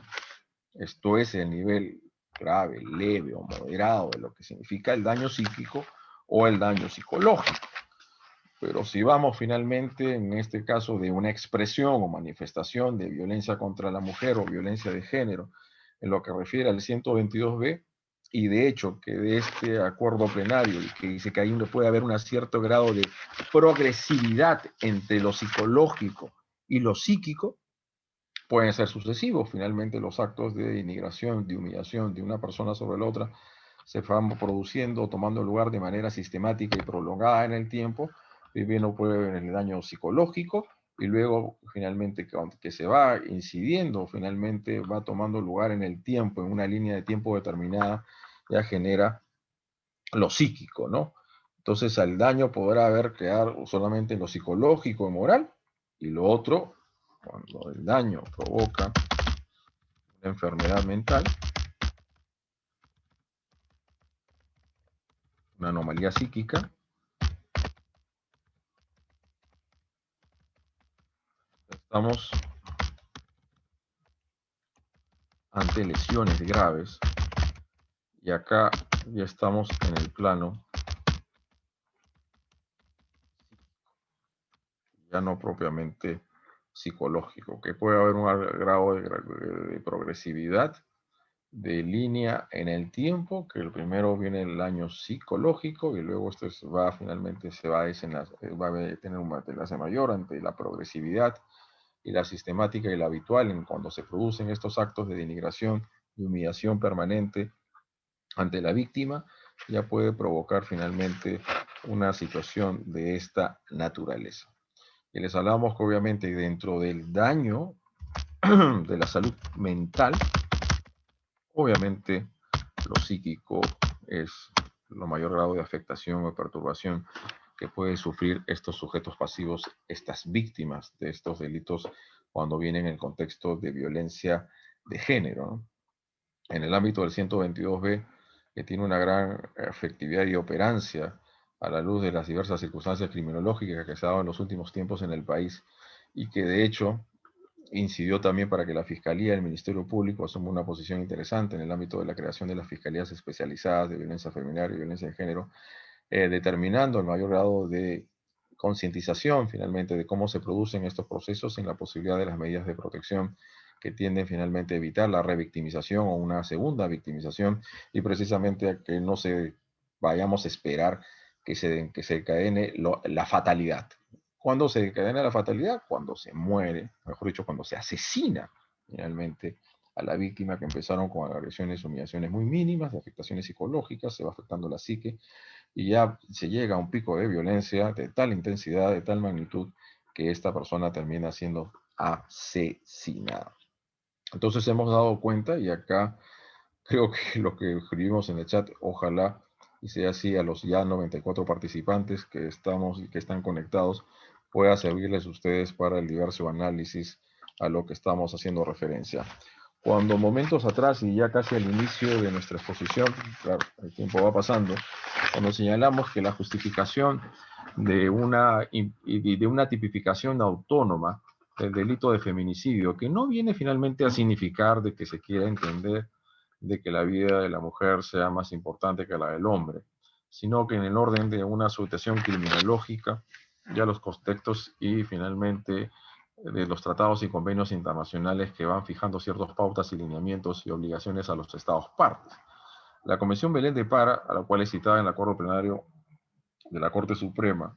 Esto es el nivel grave, leve o moderado de lo que significa el daño psíquico o el daño psicológico. Pero si vamos finalmente, en este caso, de una expresión o manifestación de violencia contra la mujer o violencia de género, en lo que refiere al 122b, y de hecho que de este acuerdo plenario, que dice que ahí puede haber un cierto grado de progresividad entre lo psicológico y lo psíquico, pueden ser sucesivos. Finalmente los actos de denigración, de humillación de una persona sobre la otra se van produciendo, tomando lugar de manera sistemática y prolongada en el tiempo. Primero puede haber el daño psicológico y luego finalmente que se va incidiendo, finalmente va tomando lugar en el tiempo, en una línea de tiempo determinada, ya genera lo psíquico, ¿no? Entonces el daño podrá haber quedar solamente en lo psicológico y moral, y lo otro, cuando el daño provoca una enfermedad mental, una anomalía psíquica, estamos ante lesiones graves y acá ya estamos en el plano ya no propiamente psicológico, que puede haber un grado de progresividad de línea en el tiempo, que el primero viene el año psicológico y luego esto va finalmente se va va a tener un desenlace mayor ante la progresividad y la sistemática y la habitual en cuando se producen estos actos de denigración y humillación permanente ante la víctima, ya puede provocar finalmente una situación de esta naturaleza. Y les hablamos que obviamente dentro del daño de la salud mental, obviamente lo psíquico es lo mayor grado de afectación o perturbación que pueden sufrir estos sujetos pasivos, estas víctimas de estos delitos cuando vienen en el contexto de violencia de género, ¿no? En el ámbito del 122b, que tiene una gran efectividad y operancia a la luz de las diversas circunstancias criminológicas que se han dado en los últimos tiempos en el país y que de hecho incidió también para que la Fiscalía y el Ministerio Público asuman una posición interesante en el ámbito de la creación de las fiscalías especializadas de violencia femenina y violencia de género, determinando el mayor grado de concientización finalmente de cómo se producen estos procesos en la posibilidad de las medidas de protección que tienden finalmente a evitar la revictimización o una segunda victimización y precisamente a que no se vayamos a esperar que se encadene la fatalidad. ¿Cuándo se encadena la fatalidad? Cuando se muere, mejor dicho, cuando se asesina finalmente a la víctima, que empezaron con agresiones, humillaciones muy mínimas, de afectaciones psicológicas, se va afectando la psique, y ya se llega a un pico de violencia de tal intensidad, de tal magnitud, que esta persona termina siendo asesinada. Entonces hemos dado cuenta, y acá creo que lo que escribimos en el chat, ojalá y sea así, a los ya 94 participantes que estamos y que están conectados, pueda servirles a ustedes para el diverso análisis a lo que estamos haciendo referencia. Cuando momentos atrás y ya casi al inicio de nuestra exposición, claro, el tiempo va pasando, cuando señalamos que la justificación de una tipificación autónoma del delito de feminicidio, que no viene finalmente a significar de que se quiera entender de que la vida de la mujer sea más importante que la del hombre, sino que en el orden de una asociación criminológica, ya los contextos y finalmente de los tratados y convenios internacionales que van fijando ciertas pautas y lineamientos y obligaciones a los estados partes. La Convención Belén de Para, a la cual es citada en el acuerdo plenario de la Corte Suprema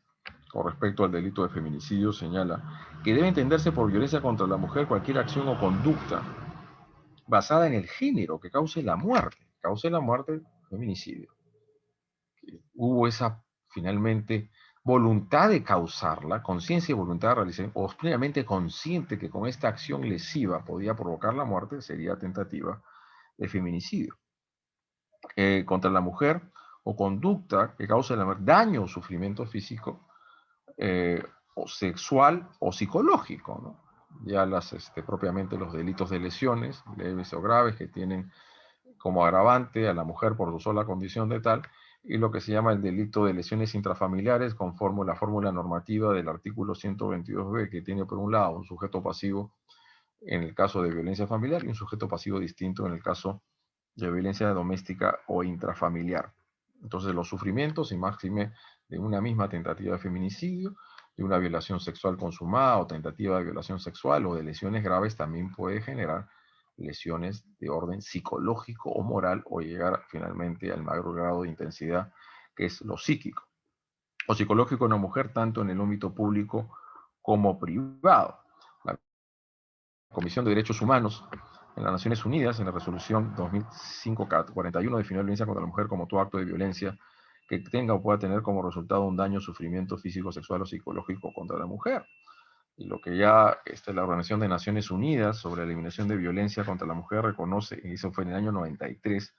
con respecto al delito de feminicidio, señala que debe entenderse por violencia contra la mujer cualquier acción o conducta basada en el género que cause la muerte, feminicidio. Hubo esa, finalmente, voluntad de causarla, conciencia y voluntad de realizar, o plenamente consciente que con esta acción lesiva podía provocar la muerte, sería tentativa de feminicidio. Contra la mujer, o conducta que cause daño o sufrimiento físico, o sexual o psicológico, ¿no? Ya propiamente los delitos de lesiones, leves o graves, que tienen como agravante a la mujer por su sola condición de tal, y lo que se llama el delito de lesiones intrafamiliares, conforme la fórmula normativa del artículo 122b, que tiene por un lado un sujeto pasivo en el caso de violencia familiar y un sujeto pasivo distinto en el caso de violencia doméstica o intrafamiliar. Entonces los sufrimientos y máxime de una misma tentativa de feminicidio, de una violación sexual consumada o tentativa de violación sexual o de lesiones graves, también puede generar lesiones de orden psicológico o moral o llegar finalmente al mayor grado de intensidad que es lo psíquico o psicológico en una mujer, tanto en el ámbito público como privado. La Comisión de Derechos Humanos en las Naciones Unidas, en la resolución 2005-41, definió la violencia contra la mujer como todo acto de violencia que tenga o pueda tener como resultado un daño o sufrimiento físico, sexual o psicológico contra la mujer. Y lo que ya la Organización de Naciones Unidas sobre la eliminación de violencia contra la mujer reconoce, y eso fue en el año 93,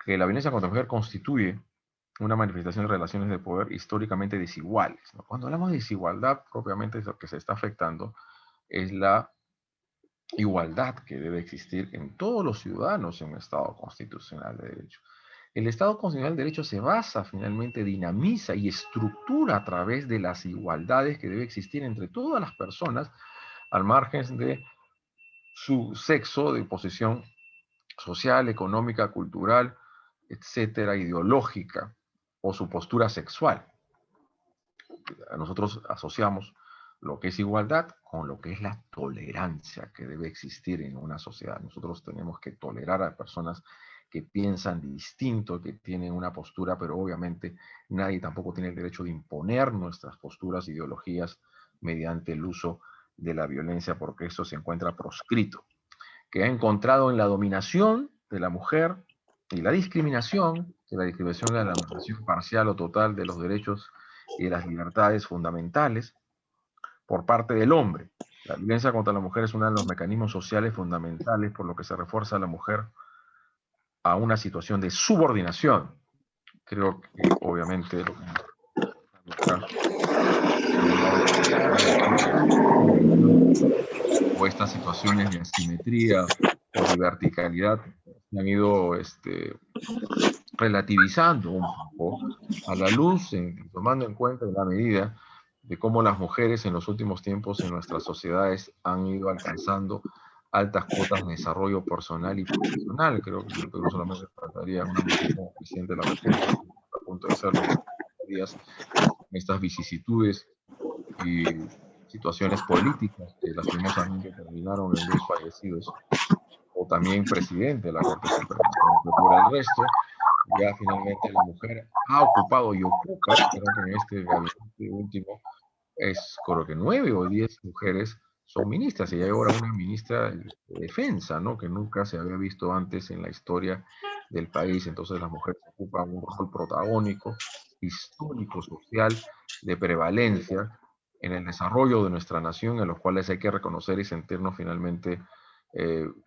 que la violencia contra la mujer constituye una manifestación de relaciones de poder históricamente desiguales, ¿no? Cuando hablamos de desigualdad, propiamente lo que se está afectando es la igualdad que debe existir en todos los ciudadanos en un Estado constitucional de derecho. El Estado constitucional de derecho se basa, finalmente, dinamiza y estructura a través de las igualdades que debe existir entre todas las personas al margen de su sexo, de posición social, económica, cultural, etcétera, ideológica, o su postura sexual. Nosotros asociamos lo que es igualdad con lo que es la tolerancia que debe existir en una sociedad. Nosotros tenemos que tolerar a personas que piensan distinto, que tienen una postura, pero obviamente nadie tampoco tiene el derecho de imponer nuestras posturas, ideologías, mediante el uso de la violencia, porque eso se encuentra proscrito, que ha encontrado en la dominación de la mujer y la discriminación, que la discriminación es la anulación parcial o total de los derechos y de las libertades fundamentales por parte del hombre. La violencia contra la mujer es uno de los mecanismos sociales fundamentales por lo que se refuerza a la mujer a una situación de subordinación. Creo que obviamente o estas situaciones de asimetría o de verticalidad se han ido relativizando un poco a la luz, tomando en cuenta en la medida de cómo las mujeres en los últimos tiempos en nuestras sociedades han ido alcanzando altas cuotas de desarrollo personal y profesional. Creo que en el Perú solamente faltaría una mujer como presidente de la República, a punto de serlo días, estas vicisitudes y situaciones políticas que lastimosamente terminaron en 2 fallecidos, o también presidente de la Corte Suprema. Por el resto, ya finalmente la mujer ha ocupado y ocupa, creo que en este gabinete último, creo que 9 o 10 mujeres son ministras, y hay ahora una ministra de defensa, ¿no? Que nunca se había visto antes en la historia del país. Entonces las mujeres ocupan un rol protagónico, histórico, social, de prevalencia en el desarrollo de nuestra nación, en los cuales hay que reconocer y sentirnos finalmente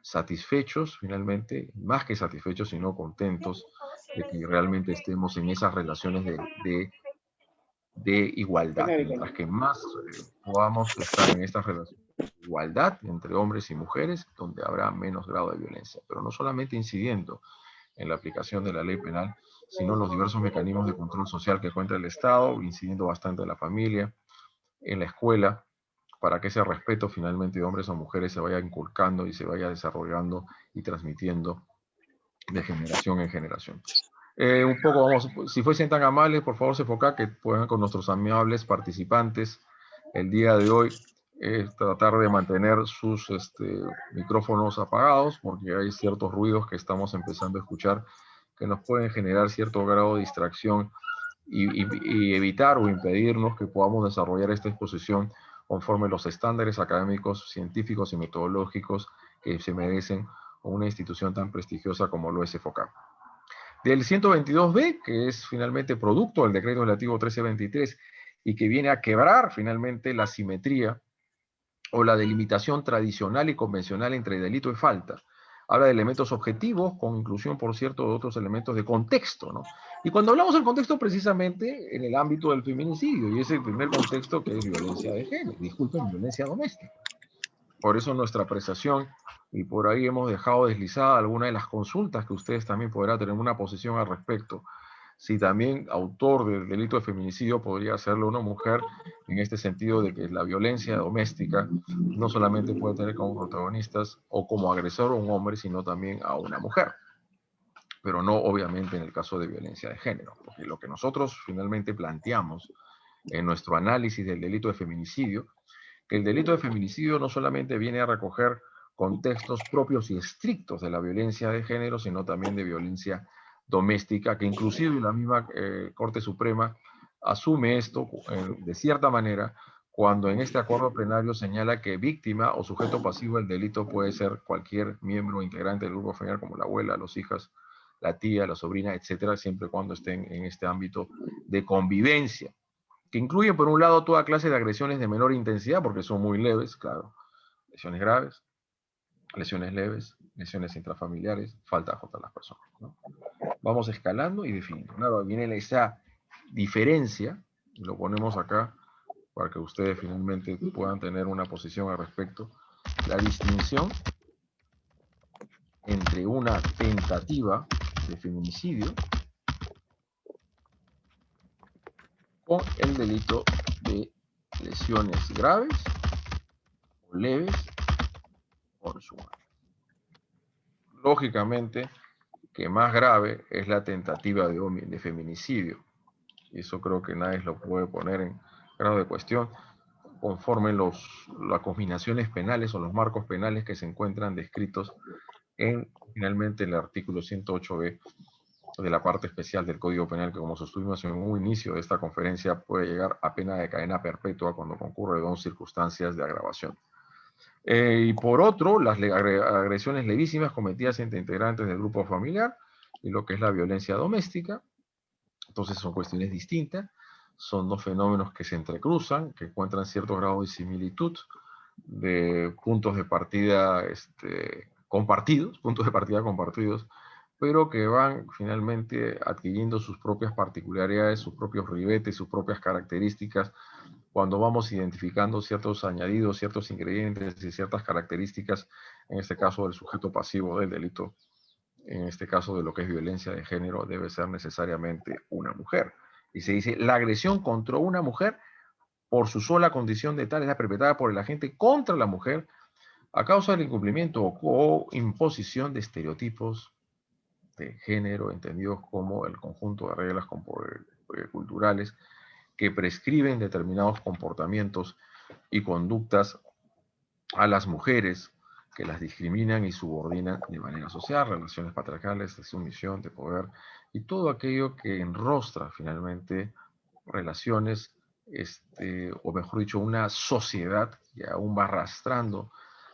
satisfechos, finalmente, más que satisfechos, sino contentos de que realmente estemos en esas relaciones de igualdad. Mientras que más podamos estar en estas relaciones de igualdad entre hombres y mujeres, donde habrá menos grado de violencia. Pero no solamente incidiendo en la aplicación de la ley penal, sino en los diversos mecanismos de control social que cuenta el Estado, incidiendo bastante en la familia, en la escuela, para que ese respeto finalmente de hombres a mujeres se vaya inculcando y se vaya desarrollando y transmitiendo de generación en generación. Un poco, vamos, si fuesen tan amables, por favor, Sefoca, que puedan con nuestros amables participantes el día de hoy tratar de mantener sus micrófonos apagados, porque hay ciertos ruidos que estamos empezando a escuchar que nos pueden generar cierto grado de distracción y evitar o impedirnos que podamos desarrollar esta exposición conforme los estándares académicos, científicos y metodológicos que se merecen una institución tan prestigiosa como lo es EFOCAP. Del 122B, que es finalmente producto del decreto legislativo 1323 y que viene a quebrar finalmente la simetría o la delimitación tradicional y convencional entre delito y falta. Habla de elementos objetivos con inclusión, por cierto, de otros elementos de contexto, ¿no? Y cuando hablamos del contexto, precisamente en el ámbito del feminicidio, y es el primer contexto que es violencia de género, disculpen, violencia doméstica. Por eso nuestra apreciación, y por ahí hemos dejado deslizada alguna de las consultas que ustedes también podrán tener una posición al respecto, si también autor del delito de feminicidio podría serlo una mujer, en este sentido de que la violencia doméstica no solamente puede tener como protagonistas o como agresor a un hombre, sino también a una mujer. pero no obviamente en el caso de violencia de género, porque lo que nosotros finalmente planteamos en nuestro análisis del delito de feminicidio, que el delito de feminicidio no solamente viene a recoger contextos propios y estrictos de la violencia de género, sino también de violencia doméstica, que inclusive la misma Corte Suprema asume esto de cierta manera cuando en este acuerdo plenario señala que víctima o sujeto pasivo del delito puede ser cualquier miembro integrante del grupo familiar, como la abuela, los hijas, la tía, la sobrina, etcétera, siempre y cuando estén en este ámbito de convivencia, que incluye por un lado toda clase de agresiones de menor intensidad, porque son muy leves, claro, lesiones graves, lesiones leves, lesiones intrafamiliares, falta contra las personas, ¿no? Vamos escalando y definiendo. Claro, viene esa diferencia, y lo ponemos acá para que ustedes finalmente puedan tener una posición al respecto, la distinción entre una tentativa de feminicidio con el delito de lesiones graves o leves consumadas. Lógicamente que más grave es la tentativa de feminicidio, y eso creo que nadie lo puede poner en grado de cuestión, conforme las combinaciones penales o los marcos penales que se encuentran descritos en finalmente el artículo 108b de la parte especial del Código Penal, que como sostuvimos en un inicio de esta conferencia, puede llegar a pena de cadena perpetua cuando concurre con circunstancias de agravación. Y por otro, las agresiones levísimas cometidas entre integrantes del grupo familiar y lo que es la violencia doméstica. Entonces son cuestiones distintas, son dos fenómenos que se entrecruzan, que encuentran cierto grado de similitud, de puntos de partida compartidos, pero que van finalmente adquiriendo sus propias particularidades, sus propios ribetes, sus propias características, cuando vamos identificando ciertos añadidos, ciertos ingredientes y ciertas características, en este caso del sujeto pasivo del delito, en este caso de lo que es violencia de género, debe ser necesariamente una mujer. Y se dice, la agresión contra una mujer, por su sola condición de tal, es la perpetrada por el agente contra la mujer a causa del incumplimiento o imposición de estereotipos de género, entendidos como el conjunto de reglas culturales que prescriben determinados comportamientos y conductas a las mujeres, que las discriminan y subordinan de manera social, relaciones patriarcales, de sumisión, de poder, y todo aquello que enrostra finalmente relaciones, o mejor dicho, una sociedad que aún va arrastrando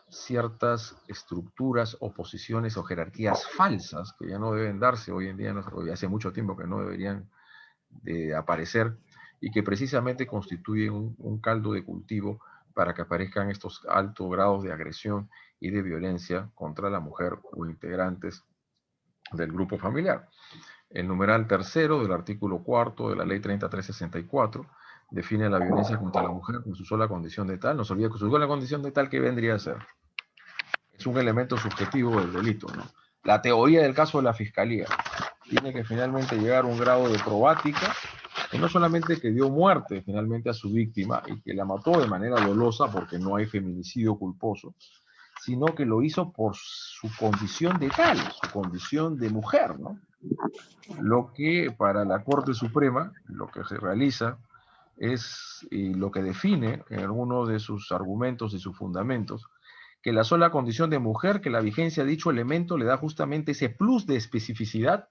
ciertas estructuras o posiciones o jerarquías falsas que ya no deben darse hoy en día, y hace mucho tiempo que no deberían de aparecer, y que precisamente constituyen un caldo de cultivo para que aparezcan estos altos grados de agresión y de violencia contra la mujer o integrantes del grupo familiar. El numeral tercero del artículo cuarto de la ley 3364 define la violencia contra la mujer con su sola condición de tal. No se olvide que su sola condición de tal, ¿qué vendría a ser? Es un elemento subjetivo del delito, ¿no? La teoría del caso de la fiscalía tiene que finalmente llegar a un grado de probática, que no solamente que dio muerte finalmente a su víctima y que la mató de manera dolosa porque no hay feminicidio culposo, sino que lo hizo por su condición de tal, su condición de mujer, ¿no? Lo que para la Corte Suprema, lo que se realiza es, y lo que define en algunos de sus argumentos y sus fundamentos, que la sola condición de mujer, que la vigencia de dicho elemento le da justamente ese plus de especificidad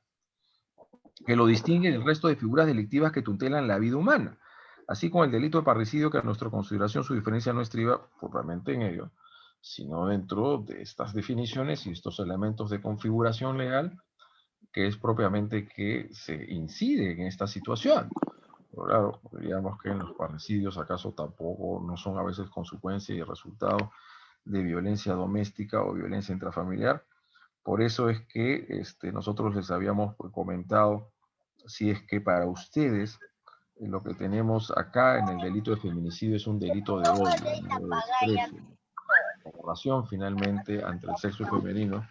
que lo distingue del resto de figuras delictivas que tutelan la vida humana, así como el delito de parricidio, que a nuestra consideración su diferencia no estriba propiamente en ello, sino dentro de estas definiciones y estos elementos de configuración legal, que es propiamente que se incide en esta situación. Pero claro, diríamos que en los parricidios acaso tampoco no son a veces consecuencia y resultado de violencia doméstica o violencia intrafamiliar. Por eso es que nosotros les habíamos comentado, si es que para ustedes lo que tenemos acá en el delito de feminicidio es un delito de odio, de desprecio, de relación finalmente ante el sexo femenino,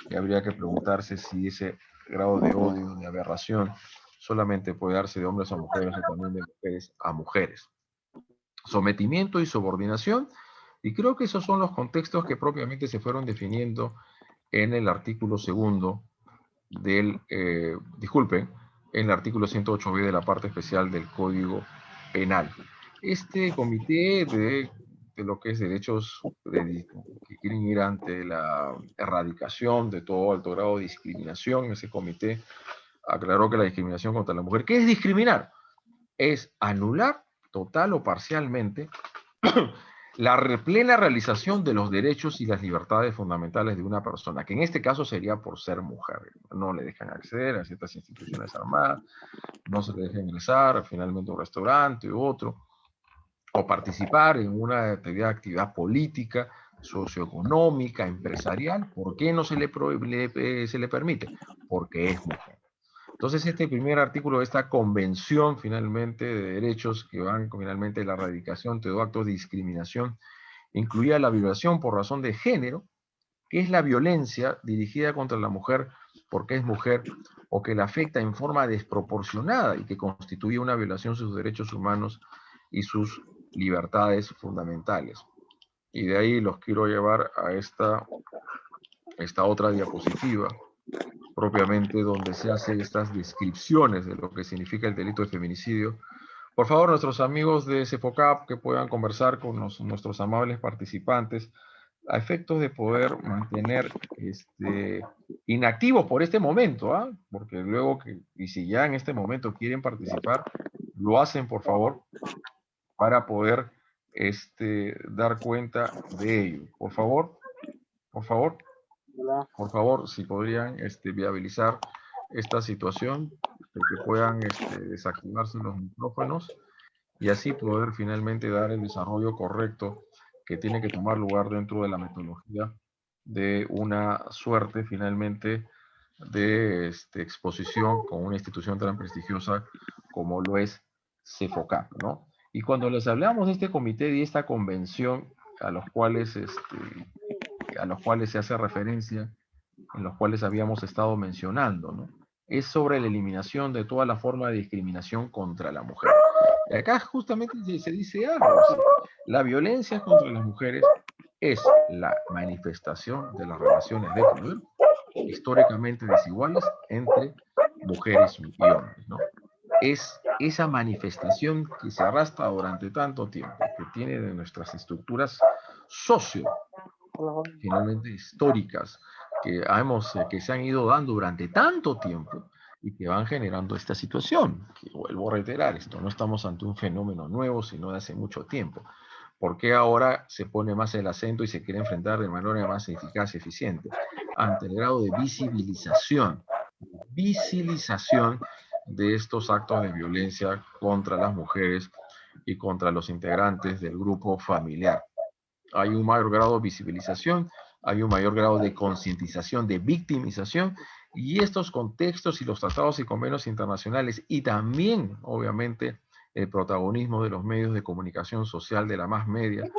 y habría que preguntarse si ese grado de odio, de aberración, solamente puede darse de hombres a mujeres o también de mujeres a mujeres. Sometimiento y subordinación, y creo que esos son los contextos que propiamente se fueron definiendo en el artículo segundo del, disculpen, en el artículo 108b de la parte especial del Código Penal. Este comité de lo que es derechos que quieren ir ante la erradicación de todo alto grado de discriminación, ese comité aclaró que la discriminación contra la mujer, ¿qué es discriminar? Es anular total o parcialmente la plena realización de los derechos y las libertades fundamentales de una persona, que en este caso sería por ser mujer. No le dejan acceder a ciertas instituciones armadas, no se le deja ingresar finalmente a un restaurante u otro, o participar en una actividad política, socioeconómica, empresarial. ¿Por qué no se le permite? Porque es mujer. Entonces, este primer artículo de esta convención, finalmente, de derechos que van finalmente a la erradicación de todo acto de discriminación, incluía la violación por razón de género, que es la violencia dirigida contra la mujer porque es mujer o que la afecta en forma desproporcionada y que constituye una violación de sus derechos humanos y sus libertades fundamentales. Y de ahí los quiero llevar a esta otra diapositiva, propiamente donde se hacen estas descripciones de lo que significa el delito de feminicidio. Por favor, nuestros amigos de CEFOCAP que puedan conversar con nuestros amables participantes a efectos de poder mantener inactivos por este momento, ¿ah? Porque luego, y si ya en este momento quieren participar, lo hacen, por favor, para poder dar cuenta de ello. Por favor, por favor. Por favor, si podrían viabilizar esta situación, de que puedan desactivarse los micrófonos y así poder finalmente dar el desarrollo correcto que tiene que tomar lugar dentro de la metodología de una suerte finalmente de exposición con una institución tan prestigiosa como lo es CEFOCAP, ¿no? Y cuando les hablamos de este comité y esta convención a los cuales se hace referencia, en los cuales habíamos estado mencionando, ¿no? Es sobre la eliminación de toda la forma de discriminación contra la mujer. Y acá justamente se dice algo así. La violencia contra las mujeres es la manifestación de las relaciones de poder históricamente desiguales entre mujeres y hombres, ¿no? Es esa manifestación que se arrastra durante tanto tiempo, que tiene de nuestras estructuras finalmente históricas que se han ido dando durante tanto tiempo y que van generando esta situación. Que vuelvo a reiterar, esto no estamos ante un fenómeno nuevo, sino de hace mucho tiempo. ¿Por qué ahora se pone más el acento y se quiere enfrentar de manera más eficaz y eficiente? Ante el grado de visibilización de estos actos de violencia contra las mujeres y contra los integrantes del grupo familiar. Hay un mayor grado de visibilización, hay un mayor grado de concientización, de victimización, y estos contextos y los tratados y convenios internacionales, y también, obviamente, el protagonismo de los medios de comunicación social, de la más media,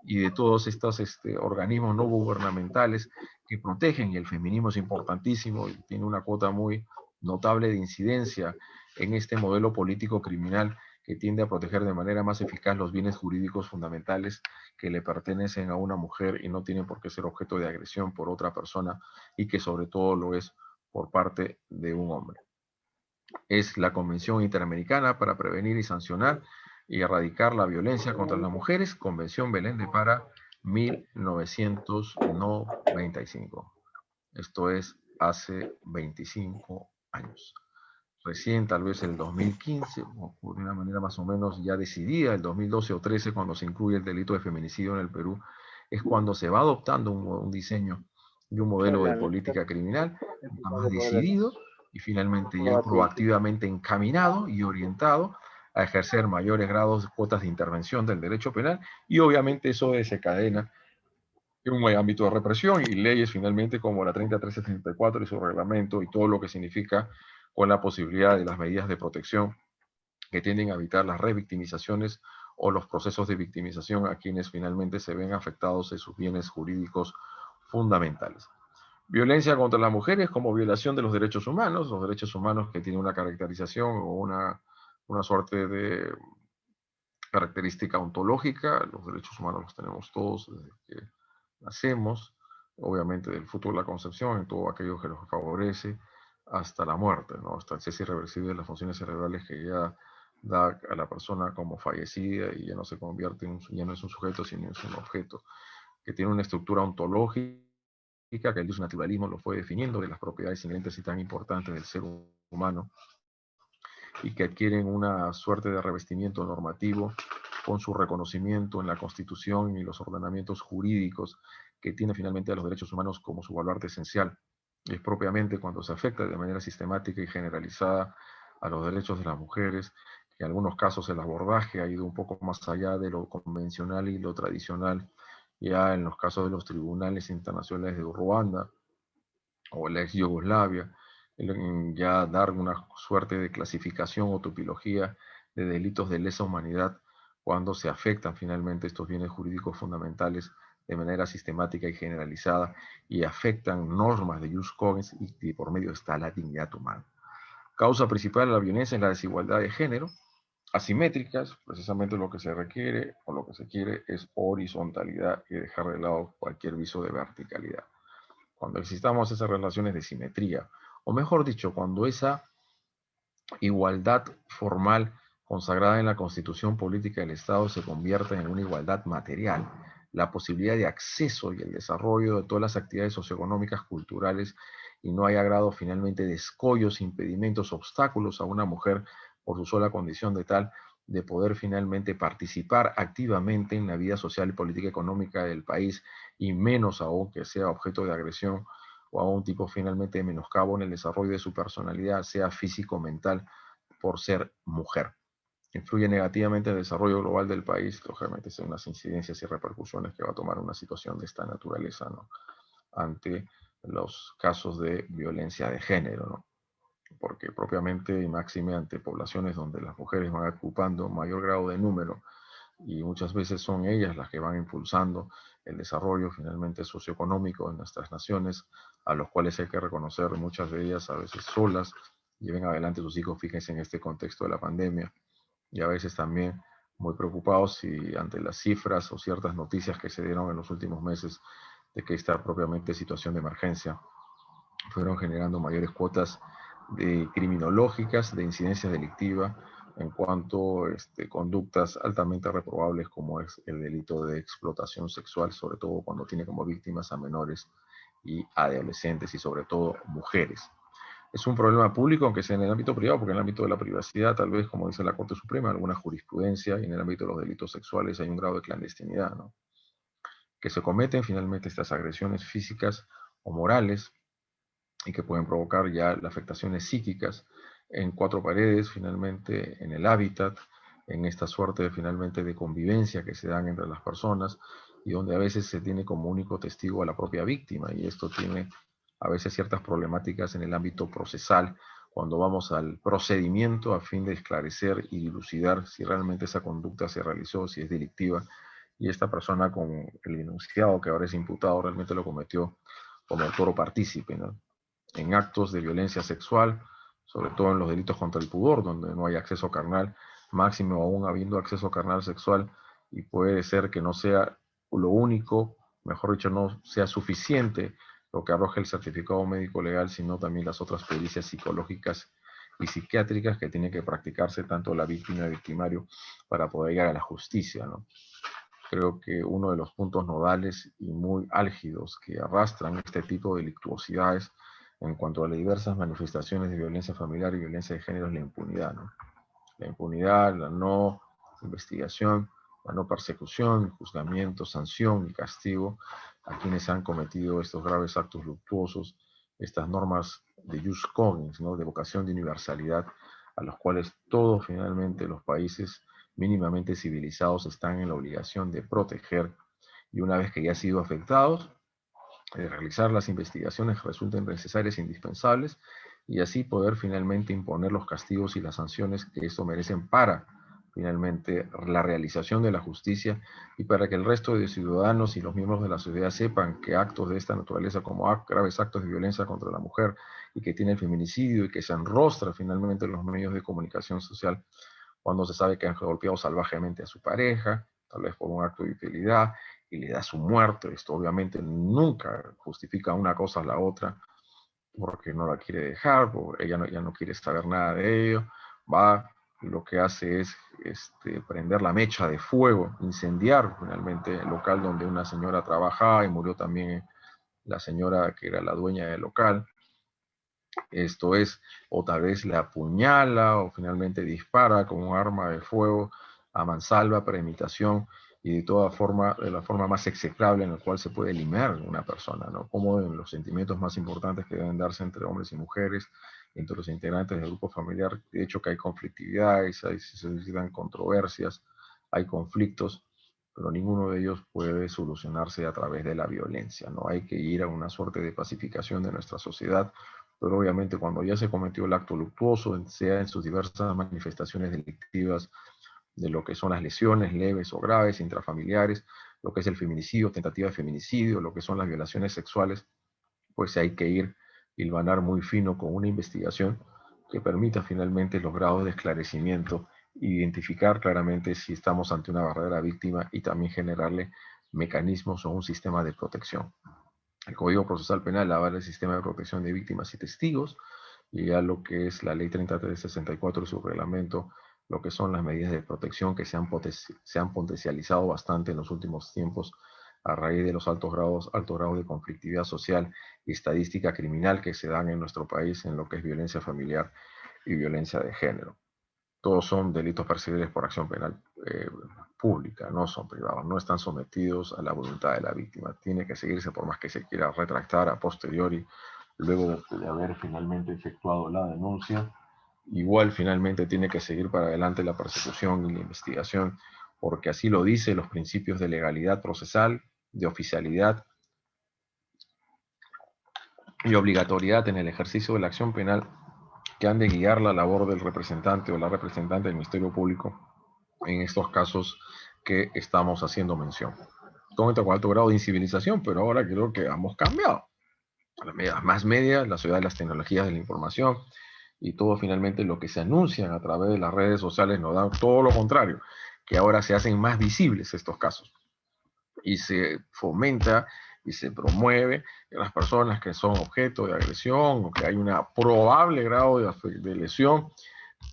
y de todos estos organismos no gubernamentales que protegen, y el feminismo es importantísimo, y tiene una cuota muy notable de incidencia en este modelo político criminal que tiende a proteger de manera más eficaz los bienes jurídicos fundamentales que le pertenecen a una mujer y no tienen por qué ser objeto de agresión por otra persona, y que sobre todo lo es por parte de un hombre. Es la Convención Interamericana para Prevenir y Sancionar y Erradicar la Violencia contra las Mujeres, Convención Belén de Pará, 1995. Esto es hace 25 años. Recién, tal vez el 2015, o de una manera más o menos ya decidida, el 2012 o 13, cuando se incluye el delito de feminicidio en el Perú, es cuando se va adoptando un diseño y un modelo de política criminal más decidido y finalmente ya proactivamente encaminado y orientado a ejercer mayores grados, cuotas de intervención del derecho penal, y obviamente eso desencadena en un ámbito de represión y leyes finalmente como la 3374 y su reglamento y todo lo que significa con la posibilidad de las medidas de protección que tienden a evitar las revictimizaciones o los procesos de victimización a quienes finalmente se ven afectados de sus bienes jurídicos fundamentales. Violencia contra las mujeres como violación de los derechos humanos que tienen una caracterización o una suerte de característica ontológica. Los derechos humanos los tenemos todos desde que nacemos, obviamente del fruto de la concepción, en todo aquello que los favorece, hasta la muerte, ¿no? Hasta el cese irreversible de las funciones cerebrales que ya da a la persona como fallecida y ya no se convierte ya no es un sujeto, sino es un objeto, que tiene una estructura ontológica que el naturalismo lo fue definiendo de las propiedades inherentes y tan importantes del ser humano y que adquieren una suerte de revestimiento normativo con su reconocimiento en la Constitución y los ordenamientos jurídicos que tiene finalmente a los derechos humanos como su baluarte esencial. Y es propiamente cuando se afecta de manera sistemática y generalizada a los derechos de las mujeres, que en algunos casos el abordaje ha ido un poco más allá de lo convencional y lo tradicional, ya en los casos de los tribunales internacionales de Ruanda o la ex Yugoslavia, ya dar una suerte de clasificación o topología de delitos de lesa humanidad cuando se afectan finalmente estos bienes jurídicos fundamentales de manera sistemática y generalizada y afectan normas de jus cogens y por medio está la dignidad humana. Causa principal de la violencia es la desigualdad de género, asimétricas, precisamente lo que se requiere o lo que se quiere es horizontalidad y dejar de lado cualquier viso de verticalidad. Cuando existamos esas relaciones de simetría, o mejor dicho, cuando esa igualdad formal consagrada en la Constitución Política del Estado se convierte en una igualdad material, la posibilidad de acceso y el desarrollo de todas las actividades socioeconómicas, culturales, y no hay agrado finalmente de escollos, impedimentos, obstáculos a una mujer por su sola condición de tal de poder finalmente participar activamente en la vida social, política, económica del país, y menos aún que sea objeto de agresión o a un tipo finalmente de menoscabo en el desarrollo de su personalidad, sea físico o mental, por ser mujer. Influye negativamente en el desarrollo global del país, lógicamente son unas incidencias y repercusiones que va a tomar una situación de esta naturaleza, ¿no? Ante los casos de violencia de género, ¿no? Porque propiamente y máxime ante poblaciones donde las mujeres van ocupando mayor grado de número y muchas veces son ellas las que van impulsando el desarrollo finalmente socioeconómico de nuestras naciones, a los cuales hay que reconocer muchas de ellas a veces solas, lleven adelante sus hijos, fíjense en este contexto de la pandemia, y a veces también muy preocupados y ante las cifras o ciertas noticias que se dieron en los últimos meses de que esta propiamente situación de emergencia fueron generando mayores cuotas de criminológicas, de incidencia delictiva, en cuanto a conductas altamente reprobables como es el delito de explotación sexual, sobre todo cuando tiene como víctimas a menores y adolescentes y sobre todo mujeres. Es un problema público, aunque sea en el ámbito privado, porque en el ámbito de la privacidad, tal vez, como dice la Corte Suprema, alguna jurisprudencia, y en el ámbito de los delitos sexuales hay un grado de clandestinidad, ¿no? Que se cometen finalmente estas agresiones físicas o morales y que pueden provocar ya las afectaciones psíquicas en cuatro paredes, finalmente en el hábitat, en esta suerte finalmente de convivencia que se dan entre las personas y donde a veces se tiene como único testigo a la propia víctima y esto tiene a veces ciertas problemáticas en el ámbito procesal cuando vamos al procedimiento a fin de esclarecer y dilucidar si realmente esa conducta se realizó, si es delictiva y esta persona con el denunciado que ahora es imputado realmente lo cometió como autor o partícipe, ¿no? En actos de violencia sexual, sobre todo en los delitos contra el pudor, donde no hay acceso carnal, máximo aún habiendo acceso carnal sexual, y puede ser que no sea lo único, mejor dicho, no sea suficiente lo que arroja el certificado médico legal, sino también las otras pericias psicológicas y psiquiátricas que tiene que practicarse tanto la víctima y el victimario para poder llegar a la justicia, ¿no? Creo que uno de los puntos nodales y muy álgidos que arrastran este tipo de delictuosidades en cuanto a las diversas manifestaciones de violencia familiar y violencia de género es la impunidad, ¿no? La impunidad, la no investigación, la no persecución, juzgamiento, sanción y castigo a quienes han cometido estos graves actos luctuosos, estas normas de jus cogens, ¿no? De vocación de universalidad, a los cuales todos finalmente los países mínimamente civilizados están en la obligación de proteger y una vez que ya han sido afectados, realizar las investigaciones que resulten necesarias e indispensables y así poder finalmente imponer los castigos y las sanciones que esto merecen para finalmente la realización de la justicia y para que el resto de ciudadanos y los miembros de la sociedad sepan que actos de esta naturaleza como graves actos de violencia contra la mujer y que tiene el feminicidio y que se enrostra finalmente en los medios de comunicación social cuando se sabe que han golpeado salvajemente a su pareja, tal vez por un acto de infidelidad, y le da su muerte. Esto obviamente nunca justifica una cosa a la otra, porque no la quiere dejar, porque ella ya no quiere saber nada de ello, va, lo que hace es prender la mecha de fuego, incendiar finalmente el local donde una señora trabajaba y murió también la señora que era la dueña del local. Esto es, o tal vez le apuñala o finalmente dispara con un arma de fuego a mansalva, premeditación y de toda forma, de la forma más execrable en la cual se puede limar una persona, ¿no? Como en los sentimientos más importantes que deben darse entre hombres y mujeres, entre los integrantes del grupo familiar. De hecho, que hay conflictividades, se suscitan controversias, hay conflictos, pero ninguno de ellos puede solucionarse a través de la violencia, ¿no? Hay que ir a una suerte de pacificación de nuestra sociedad, pero obviamente cuando ya se cometió el acto luctuoso, sea en sus diversas manifestaciones delictivas de lo que son las lesiones leves o graves, intrafamiliares, lo que es el feminicidio, tentativa de feminicidio, lo que son las violaciones sexuales, pues hay que ir hilvanar muy fino con una investigación que permita finalmente los grados de esclarecimiento, identificar claramente si estamos ante una verdadera víctima y también generarle mecanismos o un sistema de protección. El Código Procesal Penal avala el sistema de protección de víctimas y testigos, y ya lo que es la Ley 3364 y su reglamento, lo que son las medidas de protección que se han potencializado bastante en los últimos tiempos a raíz de los altos grados de conflictividad social y estadística criminal que se dan en nuestro país en lo que es violencia familiar y violencia de género. Todos son delitos perseguibles por acción penal pública, no son privados, no están sometidos a la voluntad de la víctima. Tiene que seguirse por más que se quiera retractar a posteriori, luego de haber finalmente efectuado la denuncia. Igual finalmente tiene que seguir para adelante la persecución y la investigación, porque así lo dice los principios de legalidad procesal, de oficialidad y obligatoriedad en el ejercicio de la acción penal, que han de guiar la labor del representante o la representante del Ministerio Público en estos casos que estamos haciendo mención. Con este alto grado de incivilización, pero ahora creo que hemos cambiado. Las más medias, la ciudad de las tecnologías de la información y todo finalmente lo que se anuncian a través de las redes sociales nos da todo lo contrario, que ahora se hacen más visibles estos casos y se fomenta y se promueve que las personas que son objeto de agresión o que hay un probable grado de lesión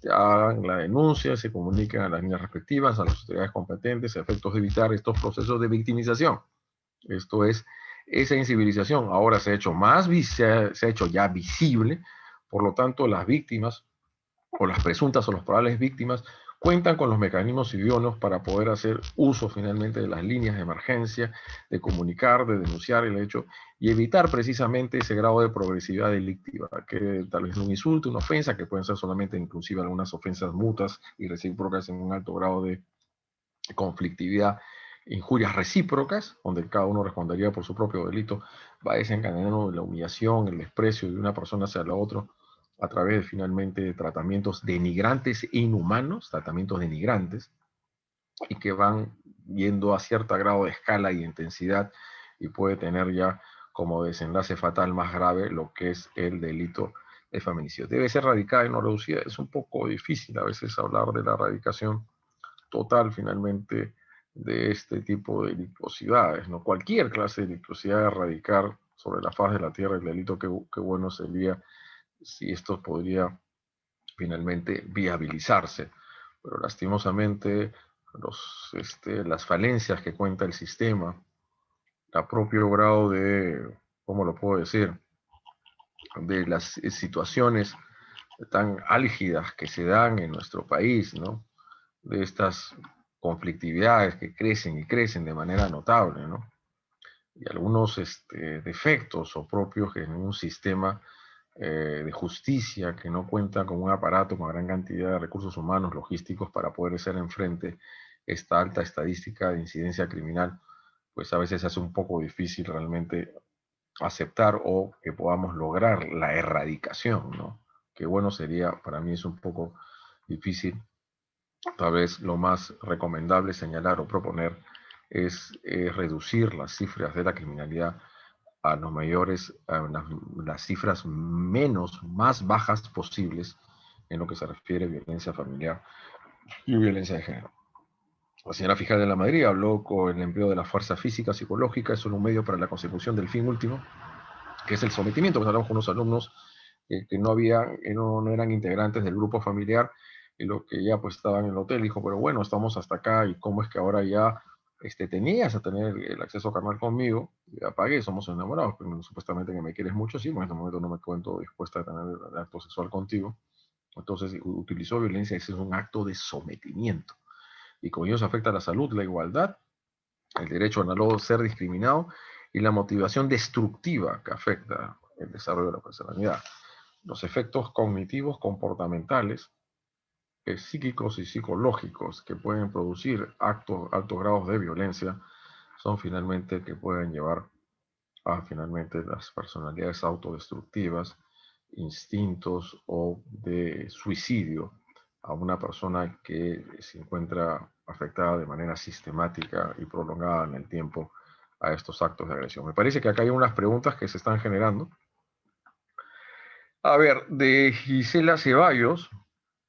hagan la denuncia, se comuniquen a las líneas respectivas, a las autoridades competentes, a efectos de evitar estos procesos de victimización. Esto es, esa incivilización ahora se ha hecho se ha hecho ya visible, por lo tanto las víctimas o las presuntas o las probables víctimas cuentan con los mecanismos idóneos para poder hacer uso finalmente de las líneas de emergencia, de comunicar, de denunciar el hecho y evitar precisamente ese grado de progresividad delictiva, que tal vez un insulto, una ofensa, que pueden ser solamente inclusive algunas ofensas mutuas y recíprocas en un alto grado de conflictividad, injurias recíprocas, donde cada uno respondería por su propio delito, va desencadenando la humillación, el desprecio de una persona hacia la otra, a través de finalmente de tratamientos denigrantes e inhumanos, tratamientos denigrantes, y que van yendo a cierto grado de escala y intensidad, y puede tener ya como desenlace fatal más grave lo que es el delito de feminicidio. Debe ser radicada y no reducida. Es un poco difícil a veces hablar de la erradicación total finalmente de este tipo de delictuosidades, ¿no? Cualquier clase de delictuosidad erradicar sobre la faz de la tierra el delito, que bueno sería si esto podría finalmente viabilizarse. Pero lastimosamente las falencias que cuenta el sistema, el propio grado de, ¿cómo lo puedo decir?, de las situaciones tan álgidas que se dan en nuestro país, ¿no? De estas conflictividades que crecen y crecen de manera notable, ¿no? Y algunos defectos o propios en un sistema de justicia que no cuenta con un aparato con gran cantidad de recursos humanos, logísticos para poder hacer enfrente esta alta estadística de incidencia criminal, pues a veces hace un poco difícil realmente aceptar o que podamos lograr la erradicación, ¿no? Que bueno sería, para mí es un poco difícil. Tal vez lo más recomendable señalar o proponer es reducir las cifras de la criminalidad a los mayores, a las cifras más bajas posibles en lo que se refiere a violencia familiar y violencia de género. La señora fiscal de la Madrid habló con el empleo de la fuerza física, psicológica, es solo un medio para la consecución del fin último, que es el sometimiento. Pues hablamos con unos alumnos que no eran integrantes del grupo familiar, y lo que ya pues estaban en el hotel, dijo, pero bueno, estamos hasta acá, y cómo es que ahora ya tenías a tener el acceso carnal conmigo, ya pagué, somos enamorados, pero supuestamente que me quieres mucho, sí, pero en este momento no me cuento dispuesta a tener el acto sexual contigo. Entonces utilizó violencia, ese es un acto de sometimiento, y con ello se afecta la salud, la igualdad, el derecho a no ser discriminado y la motivación destructiva que afecta el desarrollo de la personalidad. Los efectos cognitivos, comportamentales, psíquicos y psicológicos que pueden producir altos grados de violencia son finalmente que pueden llevar a finalmente las personalidades autodestructivas, instintos o de suicidio a una persona que se encuentra afectada de manera sistemática y prolongada en el tiempo a estos actos de agresión. Me parece que acá hay unas preguntas que se están generando. A ver, de Gisela Ceballos,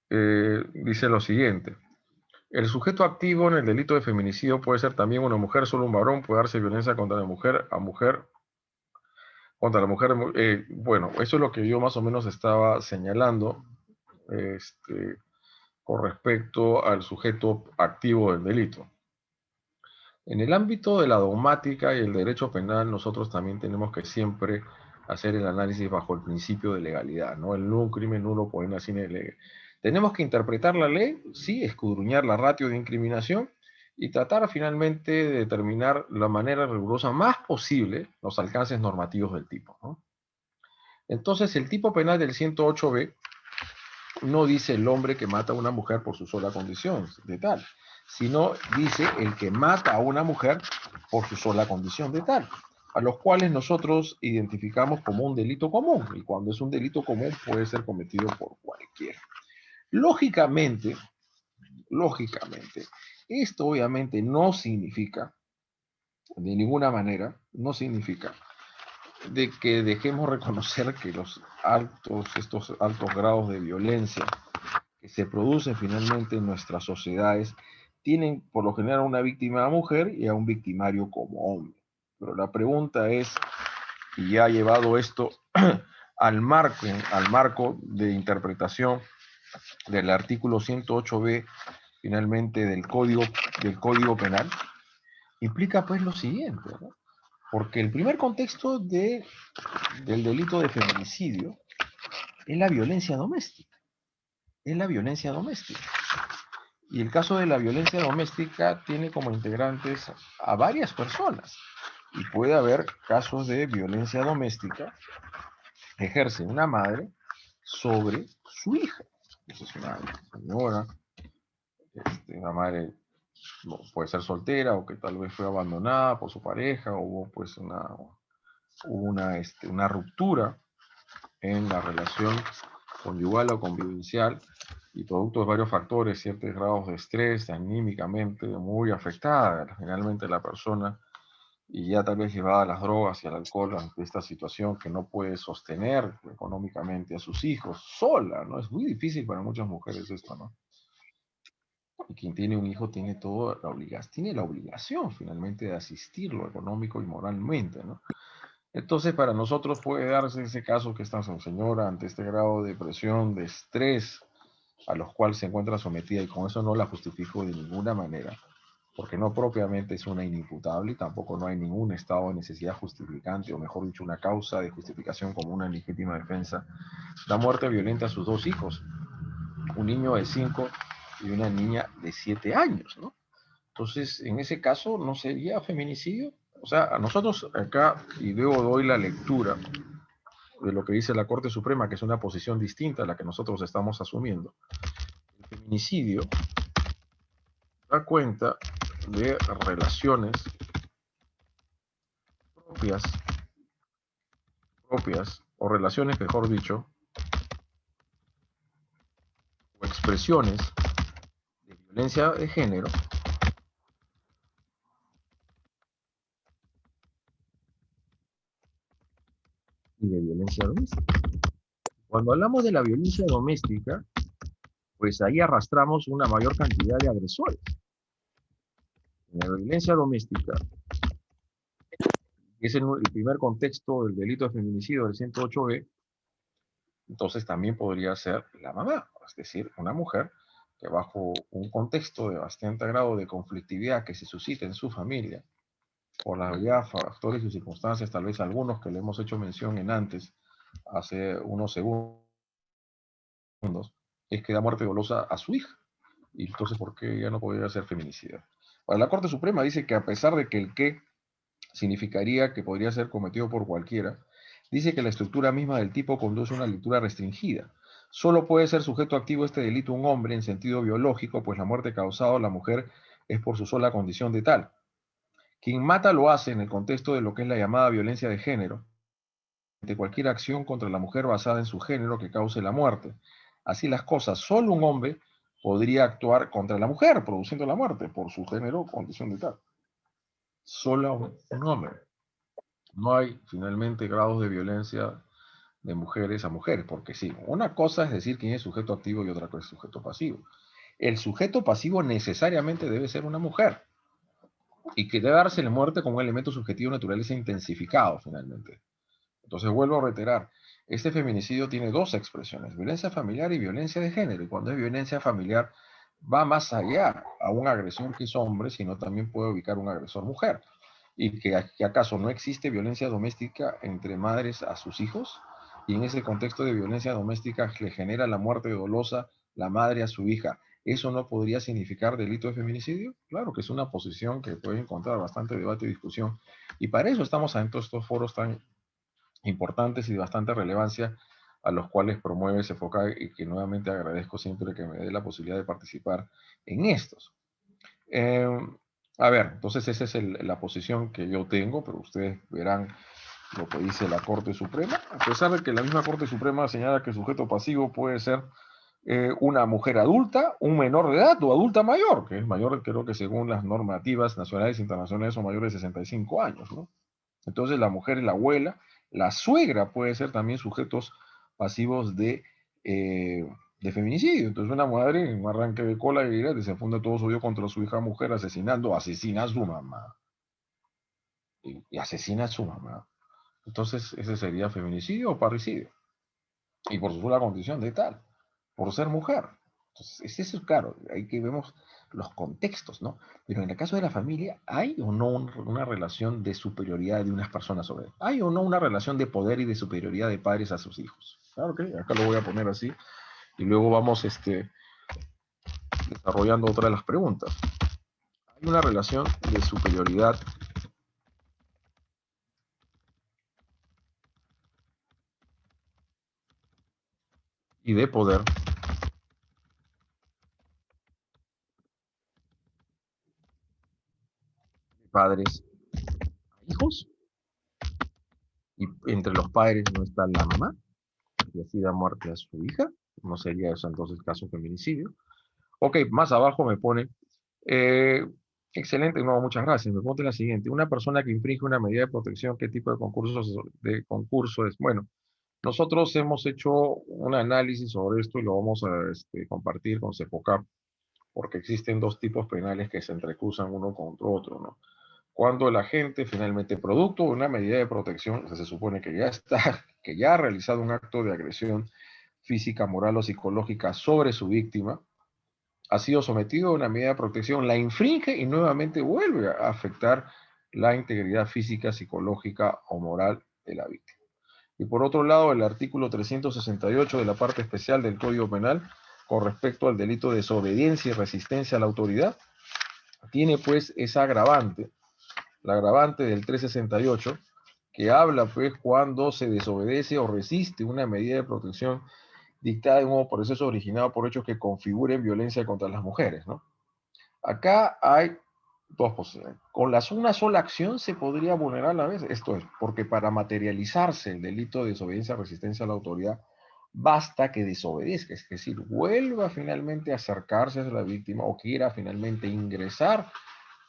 dice lo siguiente. El sujeto activo en el delito de feminicidio puede ser también una mujer, solo un varón puede darse violencia contra la mujer, contra la mujer. Bueno, eso es lo que yo más o menos estaba señalando con respecto al sujeto activo del delito. En el ámbito de la dogmática y el derecho penal, nosotros también tenemos que siempre hacer el análisis bajo el principio de legalidad, ¿no? El nulo crimen nulo poena sine lege. Tenemos que interpretar la ley, sí, escudriñar la ratio de incriminación y tratar finalmente de determinar la manera rigurosa más posible los alcances normativos del tipo, ¿no? Entonces, el tipo penal del 108B no dice el hombre que mata a una mujer por su sola condición de tal, sino dice el que mata a una mujer por su sola condición de tal, a los cuales nosotros identificamos como un delito común, y cuando es un delito común puede ser cometido por cualquiera. Lógicamente, esto obviamente no significa, de ninguna manera, no significa de que dejemos reconocer que estos altos grados de violencia que se producen finalmente en nuestras sociedades tienen por lo general una víctima mujer y a un victimario como hombre. Pero la pregunta es, y ya ha llevado esto al marco de interpretación del artículo 108B finalmente del Código Penal, implica pues lo siguiente, ¿no? Porque el primer contexto del delito de feminicidio es la violencia doméstica. Es la violencia doméstica. Y el caso de la violencia doméstica tiene como integrantes a varias personas. Y puede haber casos de violencia doméstica que ejerce una madre sobre su hija. Esa es una señora, una madre puede ser soltera o que tal vez fue abandonada por su pareja, o hubo pues una ruptura en la relación conyugal o convivencial, y producto de varios factores, ciertos grados de estrés, anímicamente muy afectada generalmente la persona, y ya tal vez llevada a las drogas y al alcohol ante esta situación que no puede sostener económicamente a sus hijos sola, ¿no? Es muy difícil para muchas mujeres esto, ¿no? Y quien tiene un hijo tiene tiene la obligación finalmente de asistirlo económico y moralmente, ¿no? Entonces, para nosotros puede darse ese caso que esta señora, ante este grado de presión, de estrés a los cuales se encuentra sometida, y con eso no la justifico de ninguna manera, porque no propiamente es una inimputable y tampoco no hay ningún estado de necesidad justificante, o mejor dicho, una causa de justificación como una legítima defensa, la muerte violenta a sus dos hijos, un niño de 5 y una niña de 7 años, ¿no? Entonces, en ese caso, ¿no sería feminicidio? O sea, a nosotros acá, y luego doy la lectura de lo que dice la Corte Suprema, que es una posición distinta a la que nosotros estamos asumiendo. El feminicidio da cuenta de relaciones propias, o relaciones, mejor dicho, o expresiones de violencia de género y de violencia doméstica. Cuando hablamos de la violencia doméstica, pues ahí arrastramos una mayor cantidad de agresores. En la violencia doméstica, es el primer contexto del delito de feminicidio del 108B, entonces también podría ser la mamá, es decir, una mujer que bajo un contexto de bastante grado de conflictividad que se suscita en su familia, por las ya factores y circunstancias, tal vez algunos que le hemos hecho mención en antes, hace unos segundos, es que da muerte dolosa a su hija. Y entonces, ¿por qué ya no podría ser feminicida? Bueno, la Corte Suprema dice que a pesar de que el qué significaría que podría ser cometido por cualquiera, dice que la estructura misma del tipo conduce a una lectura restringida. Solo puede ser sujeto activo este delito un hombre en sentido biológico, pues la muerte causada a la mujer es por su sola condición de tal. Quien mata lo hace en el contexto de lo que es la llamada violencia de género, de cualquier acción contra la mujer basada en su género que cause la muerte. Así las cosas, solo un hombre podría actuar contra la mujer, produciendo la muerte por su género o condición de tal. Solo un hombre. No hay finalmente grados de violencia de mujeres a mujeres, porque sí, una cosa es decir quién es sujeto activo y otra cosa es sujeto pasivo. El sujeto pasivo necesariamente debe ser una mujer y que debe darse la muerte como un elemento subjetivo de naturaleza intensificado finalmente. Entonces vuelvo a reiterar, este feminicidio tiene dos expresiones, violencia familiar y violencia de género. Y cuando es violencia familiar va más allá a un agresor que es hombre, sino también puede ubicar un agresor mujer. Y que acaso no existe violencia doméstica entre madres a sus hijos, y en ese contexto de violencia doméstica le genera la muerte dolosa la madre a su hija. ¿Eso no podría significar delito de feminicidio? Claro que es una posición que puede encontrar bastante debate y discusión. Y para eso estamos en todos estos foros tan importantes y de bastante relevancia a los cuales promueve SEFOCAG y que nuevamente agradezco siempre que me dé la posibilidad de participar en estos. Eh, a ver, entonces esa es la posición que yo tengo, pero ustedes verán lo que dice la Corte Suprema, a pesar de que la misma Corte Suprema señala que el sujeto pasivo puede ser una mujer adulta, un menor de edad o adulta mayor, que es mayor, creo que según las normativas nacionales e internacionales son mayores de 65 años, ¿no? Entonces la mujer es la abuela, la suegra puede ser también sujetos pasivos de feminicidio. Entonces una madre en un arranque de cola y desenfunda todo su odio contra su hija mujer asesina a su mamá. Y asesina a su mamá. Entonces ese sería feminicidio o parricidio. Y por su sola condición de tal, por ser mujer. Entonces, eso es claro, ahí que vemos los contextos, ¿no? Pero en el caso de la familia, ¿hay o no una relación de superioridad de unas personas sobre otras? ¿Hay o no una relación de poder y de superioridad de padres a sus hijos? Claro que acá lo voy a poner así y luego vamos desarrollando otra de las preguntas. ¿Hay una relación de superioridad y de poder de padres a hijos? Y entre los padres no está la mamá, y así da muerte a su hija. No sería eso entonces caso feminicidio. Ok, más abajo me pone, eh, excelente, no, muchas gracias. Me pone la siguiente, una persona que infringe una medida de protección, ¿qué tipo de concurso es? Bueno, nosotros hemos hecho un análisis sobre esto y lo vamos a compartir con CEPOCAP, porque existen dos tipos penales que se entrecruzan uno contra otro, ¿no? Cuando el agente finalmente, producto de una medida de protección, o sea, se supone que ya está, que ya ha realizado un acto de agresión física, moral o psicológica sobre su víctima, ha sido sometido a una medida de protección, la infringe y nuevamente vuelve a afectar la integridad física, psicológica o moral de la víctima. Y por otro lado, el artículo 368 de la parte especial del Código Penal, con respecto al delito de desobediencia y resistencia a la autoridad, tiene pues esa agravante, la agravante del 368, que habla pues cuando se desobedece o resiste una medida de protección dictada en un proceso originado por hechos que configuren violencia contra las mujeres, ¿no? Acá hay dos posibilidades. Con una sola acción se podría vulnerar a la vez. Esto es, porque para materializarse el delito de desobediencia o resistencia a la autoridad, basta que desobedezca, es decir, vuelva finalmente a acercarse a la víctima o quiera finalmente ingresar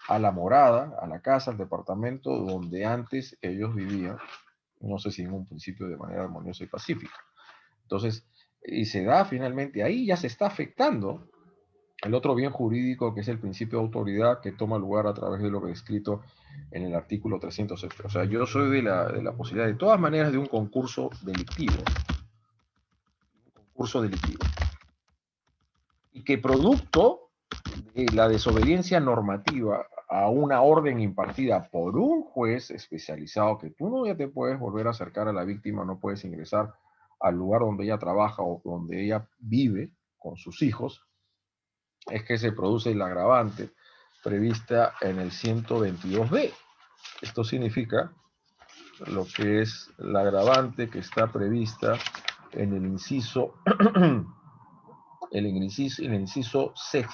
a la morada, a la casa, al departamento donde antes ellos vivían, no sé si en un principio de manera armoniosa y pacífica. Entonces, y se da finalmente ahí, ya se está afectando El otro bien jurídico, que es el principio de autoridad, que toma lugar a través de lo que he escrito en el artículo 308. O sea, yo soy de la posibilidad, de todas maneras, de un concurso delictivo. Y que producto de la desobediencia normativa a una orden impartida por un juez especializado, que tú no ya te puedes volver a acercar a la víctima, no puedes ingresar al lugar donde ella trabaja o donde ella vive con sus hijos, es que se produce el agravante prevista en el 122B. Esto significa lo que es la agravante que está prevista en el inciso, el inciso 6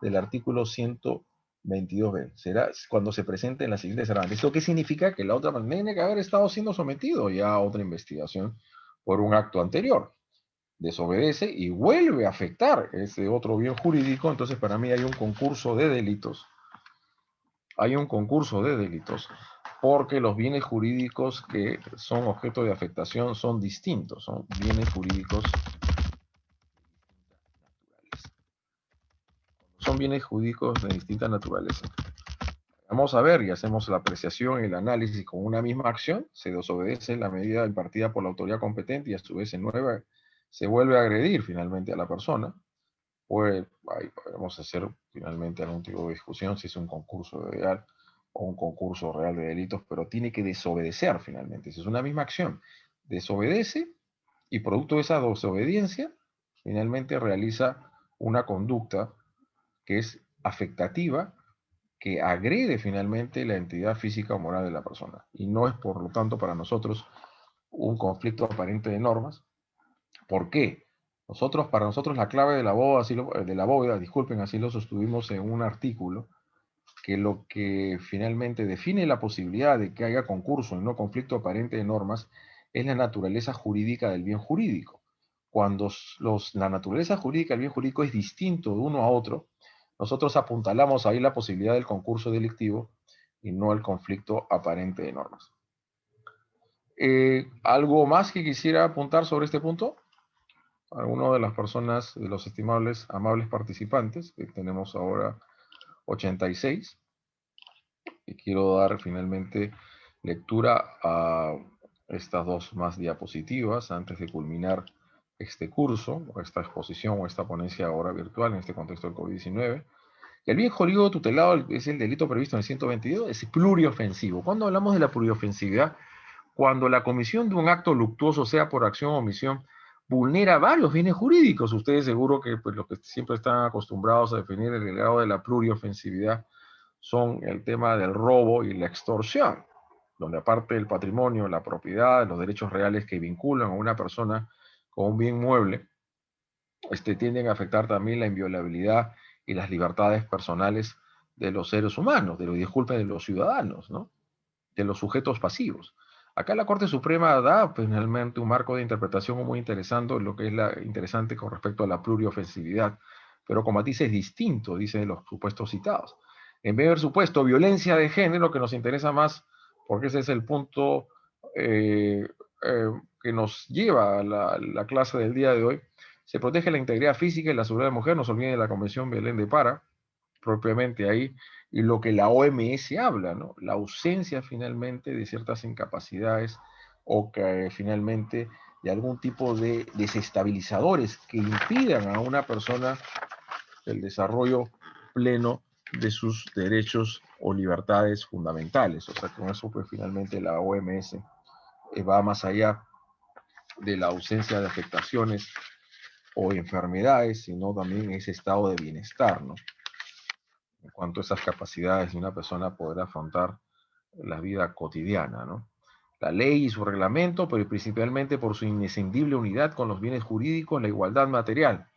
del artículo 122B. Será cuando se presente en la siguiente agravantes. ¿Esto qué significa? Que la otra persona tiene que haber estado siendo sometido ya a otra investigación por un acto anterior. Desobedece y vuelve a afectar ese otro bien jurídico. Entonces, para mí hay un concurso de delitos. Hay un concurso de delitos porque los bienes jurídicos que son objeto de afectación son distintos, son bienes jurídicos naturales. Son bienes jurídicos de distinta naturaleza. Vamos a ver y hacemos la apreciación y el análisis con una misma acción, se desobedece la medida impartida por la autoridad competente y a su vez se vuelve a agredir finalmente a la persona. Pues ahí podemos hacer finalmente algún tipo de discusión si es un concurso ideal o un concurso real de delitos, pero tiene que desobedecer finalmente. Si es una misma acción, desobedece y producto de esa desobediencia, finalmente realiza una conducta que es afectativa, que agrede finalmente la entidad física o moral de la persona. Y no es, por lo tanto, para nosotros un conflicto aparente de normas. ¿Por qué? Para nosotros la clave de la bóveda, disculpen, así lo sostuvimos en un artículo, que lo que finalmente define la posibilidad de que haya concurso y no conflicto aparente de normas es la naturaleza jurídica del bien jurídico. Cuando la naturaleza jurídica del bien jurídico es distinto de uno a otro, nosotros apuntalamos ahí la posibilidad del concurso delictivo y no el conflicto aparente de normas. ¿Algo más que quisiera apuntar sobre este punto? ¿Alguno de las personas, de los estimables, amables participantes, que tenemos ahora 86? Y quiero dar finalmente lectura a estas dos más diapositivas antes de culminar este curso, o esta exposición, o esta ponencia ahora virtual en este contexto del COVID-19. El bien jurídico tutelado es el delito previsto en el 122, es pluriofensivo. Cuando hablamos de la pluriofensividad, cuando la comisión de un acto luctuoso, sea por acción o omisión, vulnera varios bienes jurídicos. Ustedes seguro que pues, los que siempre están acostumbrados a definir el grado de la pluriofensividad son el tema del robo y la extorsión, donde aparte del patrimonio, la propiedad, los derechos reales que vinculan a una persona con un bien mueble, tienden a afectar también la inviolabilidad y las libertades personales de los seres humanos, de los ciudadanos, ¿no? De los sujetos pasivos. Acá la Corte Suprema da finalmente un marco de interpretación muy interesante, lo que es interesante con respecto a la pluriofensividad, pero con matices distintos, dicen los supuestos citados. En vez del supuesto violencia de género, que nos interesa más, porque ese es el punto que nos lleva a la clase del día de hoy, se protege la integridad física y la seguridad de la mujer, no se olviden de la Convención Belén de Pará, propiamente ahí, y lo que la OMS habla, ¿no? La ausencia finalmente de ciertas incapacidades o que finalmente de algún tipo de desestabilizadores que impidan a una persona el desarrollo pleno de sus derechos o libertades fundamentales. O sea, con eso pues finalmente la OMS va más allá de la ausencia de afectaciones o enfermedades, sino también ese estado de bienestar, ¿no? En cuanto a esas capacidades de una persona poder afrontar la vida cotidiana, ¿no? La ley y su reglamento, pero principalmente por su inescindible unidad con los bienes jurídicos, la igualdad material.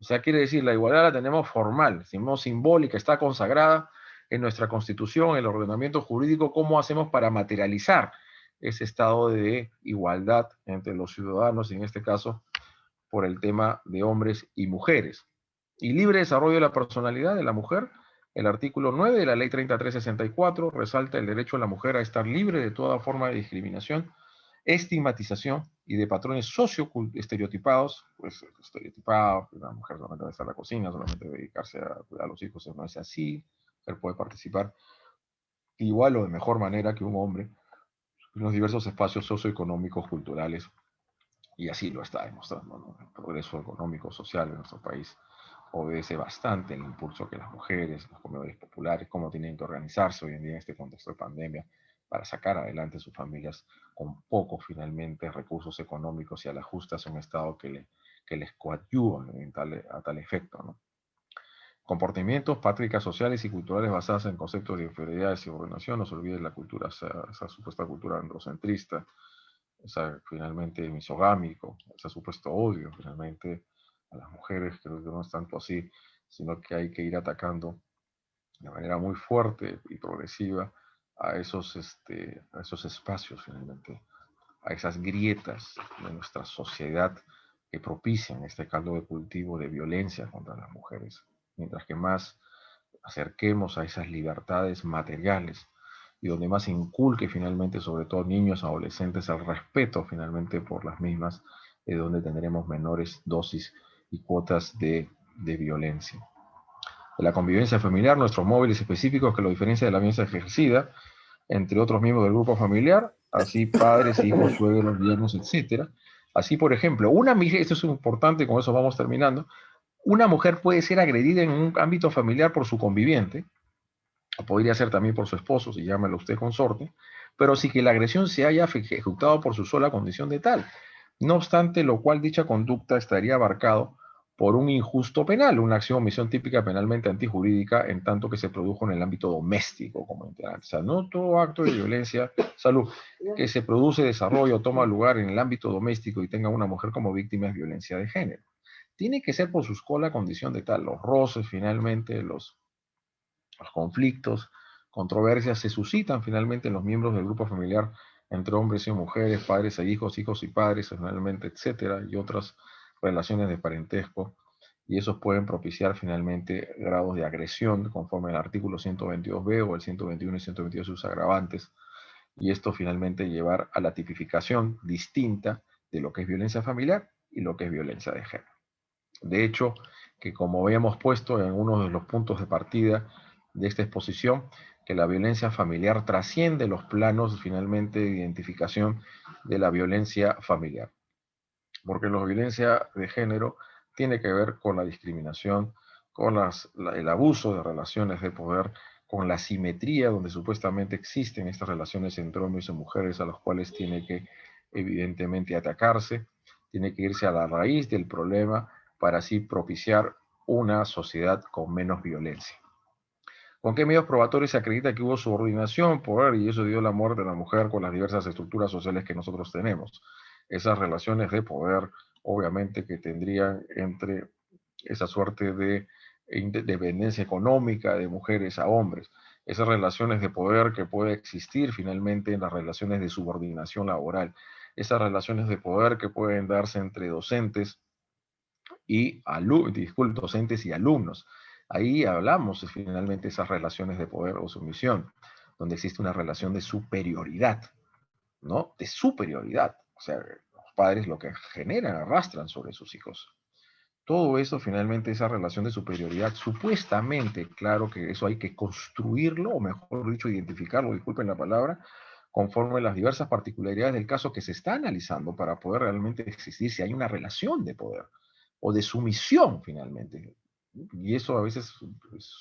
O sea, quiere decir, la igualdad la tenemos formal, tenemos simbólica, está consagrada en nuestra Constitución, en el ordenamiento jurídico. ¿Cómo hacemos para materializar ese estado de igualdad entre los ciudadanos, y en este caso, por el tema de hombres y mujeres? Y libre desarrollo de la personalidad de la mujer. El artículo 9 de la Ley 3364 resalta el derecho de la mujer a estar libre de toda forma de discriminación estigmatización y de patrones estereotipados, pues estereotipados, que la mujer solamente debe estar en la cocina, solamente debe dedicarse a cuidar a los hijos, no es así, la mujer puede participar igual o de mejor manera que un hombre en los diversos espacios socioeconómicos, culturales, y así lo está demostrando, ¿no? El progreso económico, social de nuestro país obedece bastante el impulso que las mujeres, los comedores populares, cómo tienen que organizarse hoy en día en este contexto de pandemia para sacar adelante sus familias con pocos finalmente recursos económicos y a la justa hacia un Estado que les coadyuva a tal efecto, ¿no? Comportamientos, prácticas sociales y culturales basadas en conceptos de inferioridad y subordinación. No se olvide la cultura, esa supuesta cultura androcentrista, esa finalmente misogámico, ese supuesto odio finalmente a las mujeres, creo que no es tanto así, sino que hay que ir atacando de manera muy fuerte y progresiva a esos espacios finalmente, a esas grietas de nuestra sociedad que propician este caldo de cultivo de violencia contra las mujeres. Mientras que más acerquemos a esas libertades materiales y donde más inculque finalmente, sobre todo niños, adolescentes, el respeto finalmente por las mismas, es donde tendremos menores dosis y cuotas de violencia. De la convivencia familiar, nuestros móviles específicos que lo diferencia de la violencia ejercida entre otros miembros del grupo familiar, así padres, hijos, suegros, yernos, etc. Así, por ejemplo, esto es importante, con eso vamos terminando, una mujer puede ser agredida en un ámbito familiar por su conviviente, o podría ser también por su esposo, si llámelo usted consorte, pero sí que la agresión se haya ejecutado por su sola condición de tal. No obstante, lo cual dicha conducta estaría abarcado por un injusto penal, una acción o omisión típica penalmente antijurídica en tanto que se produjo en el ámbito doméstico como integrante. O sea, no todo acto de violencia, salud, que se produce, desarrolla o toma lugar en el ámbito doméstico y tenga una mujer como víctima es violencia de género. Tiene que ser por su sola condición de tal. Los roces, finalmente, los conflictos, controversias se suscitan finalmente en los miembros del grupo familiar entre hombres y mujeres, padres e hijos, hijos y padres, finalmente, etcétera, y otras relaciones de parentesco, y esos pueden propiciar finalmente grados de agresión conforme al artículo 122b o el 121 y 122 sus agravantes, y esto finalmente llevar a la tipificación distinta de lo que es violencia familiar y lo que es violencia de género. De hecho, que como habíamos puesto en uno de los puntos de partida de esta exposición, que la violencia familiar trasciende los planos finalmente de identificación de la violencia familiar. Porque la violencia de género tiene que ver con la discriminación, con el abuso de relaciones de poder, con la simetría donde supuestamente existen estas relaciones entre hombres y mujeres a las cuales tiene que evidentemente atacarse, tiene que irse a la raíz del problema para así propiciar una sociedad con menos violencia. ¿Con qué medios probatorios se acredita que hubo subordinación, poder, y eso dio la muerte de la mujer con las diversas estructuras sociales que nosotros tenemos? Esas relaciones de poder, obviamente, que tendrían entre esa suerte de dependencia económica de mujeres a hombres, esas relaciones de poder que puede existir finalmente en las relaciones de subordinación laboral, esas relaciones de poder que pueden darse entre docentes y docentes y alumnos. Ahí hablamos de, finalmente esas relaciones de poder o sumisión, donde existe una relación de superioridad, ¿no? De superioridad. O sea, los padres lo que generan, arrastran sobre sus hijos. Todo eso, finalmente, esa relación de superioridad, supuestamente, claro que eso hay que construirlo, o mejor dicho, identificarlo, disculpen la palabra, conforme a las diversas particularidades del caso que se está analizando para poder realmente existir si hay una relación de poder o de sumisión, finalmente. Y eso a veces pues,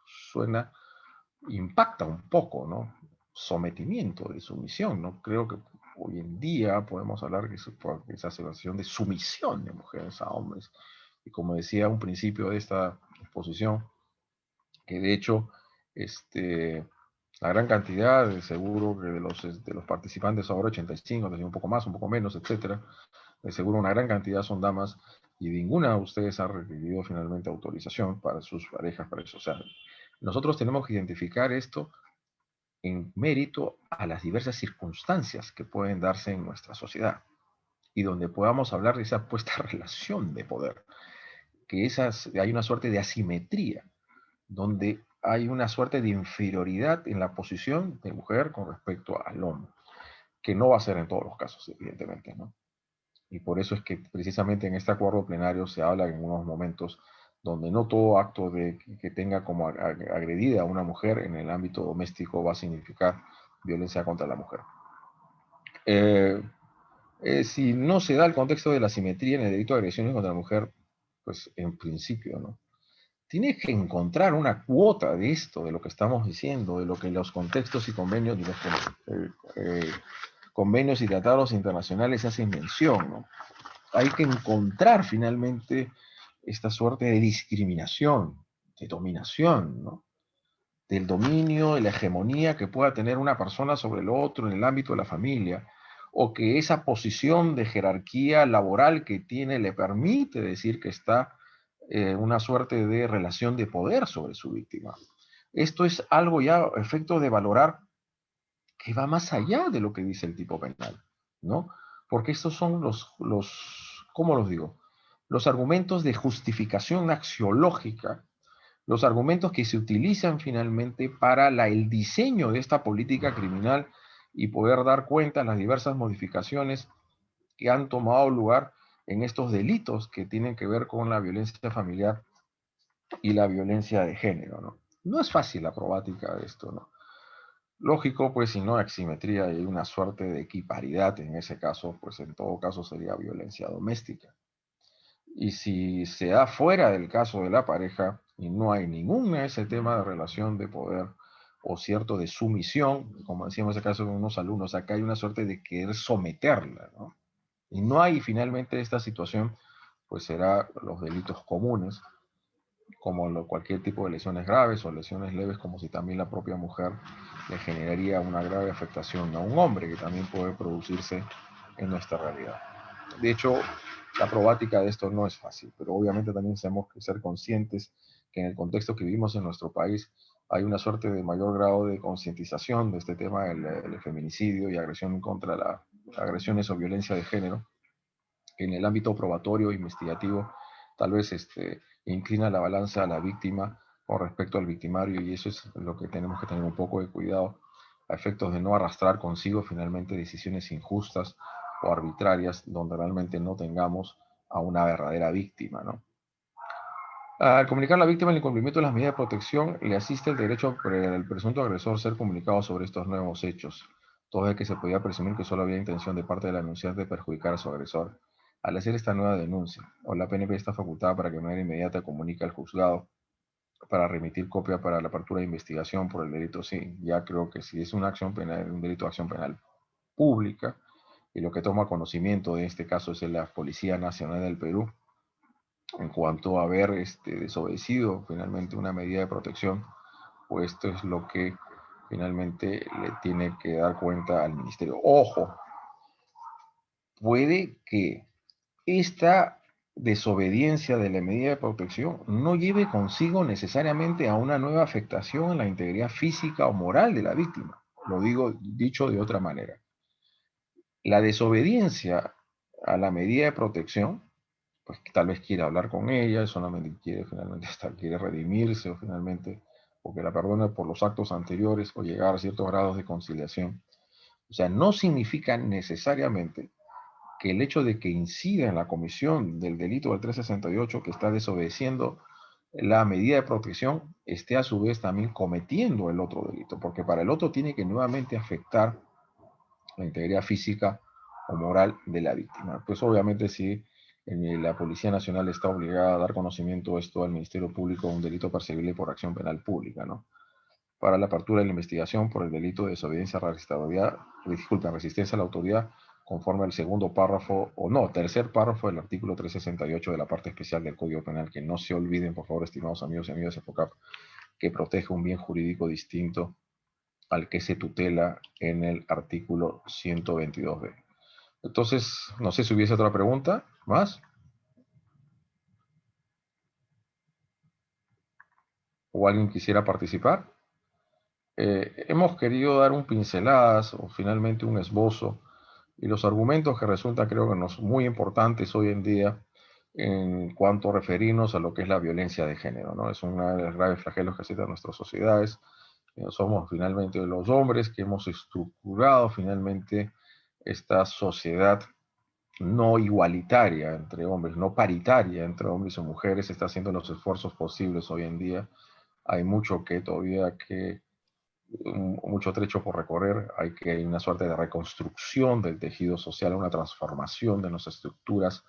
suena, impacta un poco, ¿no? Sometimiento de sumisión, ¿no? Creo que hoy en día podemos hablar de esa situación de sumisión de mujeres a hombres. Y como decía un principio de esta exposición, que de hecho, la gran cantidad, de seguro que de los participantes ahora 85, un poco más, un poco menos, etcétera, de seguro una gran cantidad son damas y ninguna de ustedes ha recibido finalmente autorización para sus parejas para eso. O sea, nosotros tenemos que identificar esto en mérito a las diversas circunstancias que pueden darse en nuestra sociedad y donde podamos hablar de esa puesta relación de poder, que hay una suerte de asimetría, donde hay una suerte de inferioridad en la posición de mujer con respecto al hombre, que no va a ser en todos los casos, evidentemente, ¿no? Y por eso es que precisamente en este acuerdo plenario se habla en unos momentos donde no todo acto que tenga como agredida a una mujer en el ámbito doméstico va a significar violencia contra la mujer. Si no se da el contexto de la simetría en el delito de agresiones contra la mujer, pues en principio, ¿no? Tienes que encontrar una cuota de esto, de lo que estamos diciendo, de lo que los contextos y convenios, convenios y tratados internacionales hacen mención, ¿no? Hay que encontrar finalmente esta suerte de discriminación, de dominación, ¿no? Del dominio, de la hegemonía que pueda tener una persona sobre el otro en el ámbito de la familia, o que esa posición de jerarquía laboral que tiene le permite decir que está una suerte de relación de poder sobre su víctima. Esto es algo ya a efecto de valorar que va más allá de lo que dice el tipo penal, ¿no? Porque estos son ¿cómo los digo? Los argumentos de justificación axiológica, los argumentos que se utilizan finalmente para el diseño de esta política criminal y poder dar cuenta de las diversas modificaciones que han tomado lugar en estos delitos que tienen que ver con la violencia familiar y la violencia de género, ¿no? No es fácil la probática de esto, ¿no? Lógico, pues si no hay simetría y hay una suerte de equiparidad en ese caso, pues en todo caso sería violencia doméstica. Y si se da fuera del caso de la pareja y no hay ningún ese tema de relación de poder o cierto de sumisión, como decíamos en ese caso con unos alumnos, acá hay una suerte de querer someterla, ¿no? Y no hay finalmente esta situación, pues será los delitos comunes, como cualquier tipo de lesiones graves o lesiones leves, como si también la propia mujer le generaría una grave afectación a un hombre, que también puede producirse en nuestra realidad. De hecho, la probática de esto no es fácil, pero obviamente también tenemos que ser conscientes que en el contexto que vivimos en nuestro país hay una suerte de mayor grado de concientización de este tema del feminicidio y agresión contra agresiones o violencia de género, que en el ámbito probatorio, investigativo, tal vez inclina la balanza a la víctima con respecto al victimario, y eso es lo que tenemos que tener un poco de cuidado a efectos de no arrastrar consigo finalmente decisiones injustas o arbitrarias donde realmente no tengamos a una verdadera víctima, ¿no? Al comunicar a la víctima el incumplimiento de las medidas de protección, le asiste el derecho al presunto agresor ser comunicado sobre estos nuevos hechos, todo el que se podía presumir que solo había intención de parte del anunciante de perjudicar a su agresor. Al hacer esta nueva denuncia, o la PNP está facultada para que de manera inmediata comunique al juzgado para remitir copia para la apertura de investigación por el delito. Sí, ya creo que si es una acción penal, un delito de acción penal pública, y lo que toma conocimiento de este caso es la Policía Nacional del Perú, en cuanto a haber desobedecido finalmente una medida de protección, pues esto es lo que finalmente le tiene que dar cuenta al ministerio. Ojo, puede que esta desobediencia de la medida de protección no lleve consigo necesariamente a una nueva afectación en la integridad física o moral de la víctima. Lo digo dicho de otra manera. La desobediencia a la medida de protección, pues tal vez quiere hablar con ella, solamente quiere finalmente quiere redimirse o finalmente porque la perdona por los actos anteriores o llegar a ciertos grados de conciliación. O sea, no significa necesariamente que el hecho de que incida en la comisión del delito del 368, que está desobedeciendo la medida de protección, esté a su vez también cometiendo el otro delito, porque para el otro tiene que nuevamente afectar la integridad física o moral de la víctima. Pues obviamente si la Policía Nacional está obligada a dar conocimiento de esto al Ministerio Público, un delito perseguible por acción penal pública, ¿no? Para la apertura de la investigación por el delito de desobediencia a resistencia a la autoridad, conforme al segundo párrafo, o no, tercer párrafo del artículo 368 de la parte especial del Código Penal, que no se olviden, por favor, estimados amigos y amigas de FOCAP, que protege un bien jurídico distinto al que se tutela en el artículo 122b. Entonces, no sé si hubiese otra pregunta más, o alguien quisiera participar. Hemos querido dar un pinceladas o finalmente un esbozo y los argumentos que resultan creo que nos muy importantes hoy en día en cuanto a referirnos a lo que es la violencia de género, ¿no? Es una de las graves flagelos que existen en nuestras sociedades. Somos finalmente los hombres que hemos estructurado finalmente esta sociedad no igualitaria entre hombres, no paritaria entre hombres y mujeres, está haciendo los esfuerzos posibles hoy en día. Hay mucho que todavía mucho trecho por recorrer, hay una suerte de reconstrucción del tejido social, una transformación de nuestras estructuras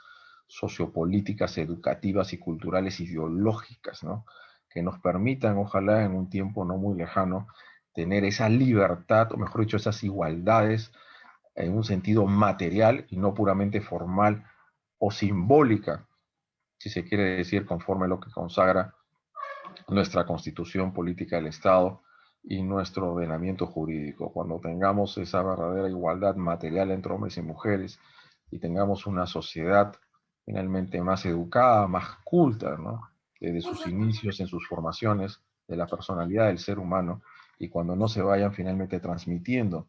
sociopolíticas, educativas y culturales ideológicas, ¿no? Que nos permitan, ojalá en un tiempo no muy lejano, tener esa libertad, o mejor dicho, esas igualdades en un sentido material y no puramente formal o simbólica, si se quiere decir, conforme a lo que consagra nuestra constitución política del Estado y nuestro ordenamiento jurídico. Cuando tengamos esa verdadera igualdad material entre hombres y mujeres y tengamos una sociedad finalmente más educada, más culta, ¿no? Desde sus inicios, en sus formaciones, de la personalidad del ser humano, y cuando no se vayan finalmente transmitiendo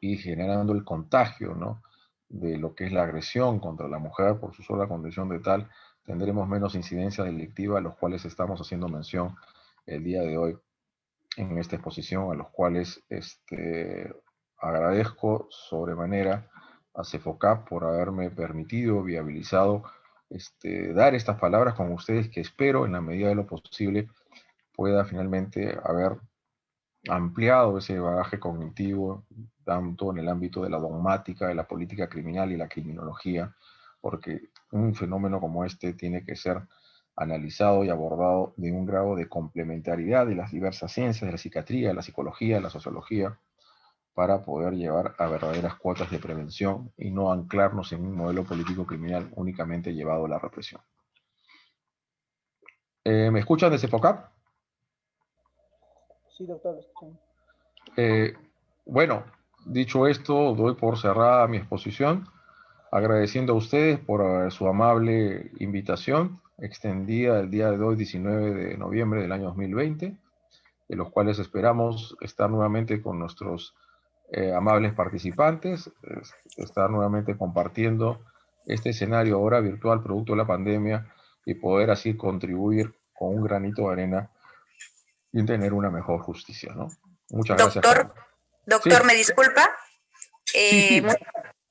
y generando el contagio, ¿no? De lo que es la agresión contra la mujer por su sola condición de tal, tendremos menos incidencia delictiva, a los cuales estamos haciendo mención el día de hoy en esta exposición, a los cuales agradezco sobremanera a CEFOCAP por haberme permitido, viabilizado, dar estas palabras con ustedes, que espero en la medida de lo posible pueda finalmente haber ampliado ese bagaje cognitivo, tanto en el ámbito de la dogmática, de la política criminal y la criminología, porque un fenómeno como este tiene que ser analizado y abordado de un grado de complementariedad de las diversas ciencias, de la psiquiatría, de la psicología, de la sociología, para poder llevar a verdaderas cuotas de prevención y no anclarnos en un modelo político criminal únicamente llevado a la represión. ¿Me escuchan desde FOCAP? Sí, doctor, lo escuchamos. Bueno, dicho esto, doy por cerrada mi exposición, agradeciendo a ustedes por su amable invitación extendida el día de hoy, 19 de noviembre del año 2020, de los cuales esperamos estar nuevamente con nuestros amables participantes, estar nuevamente compartiendo este escenario ahora virtual producto de la pandemia y poder así contribuir con un granito de arena y tener una mejor justicia, ¿no? Muchas gracias. Doctor, Sí. ¿me disculpa? Sí.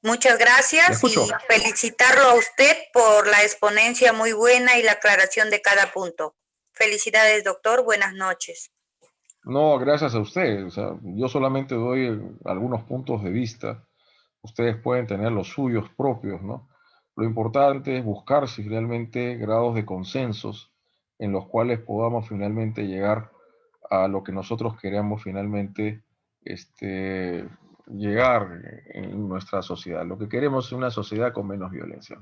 Muchas gracias y felicitarlo a usted por la exponencia muy buena y la aclaración de cada punto. Felicidades, doctor. Buenas noches. No, gracias a usted. O sea, yo solamente doy algunos puntos de vista. Ustedes pueden tener los suyos propios, ¿no? Lo importante es buscar si realmente grados de consensos en los cuales podamos finalmente llegar a lo que nosotros queremos finalmente llegar en nuestra sociedad. Lo que queremos es una sociedad con menos violencia.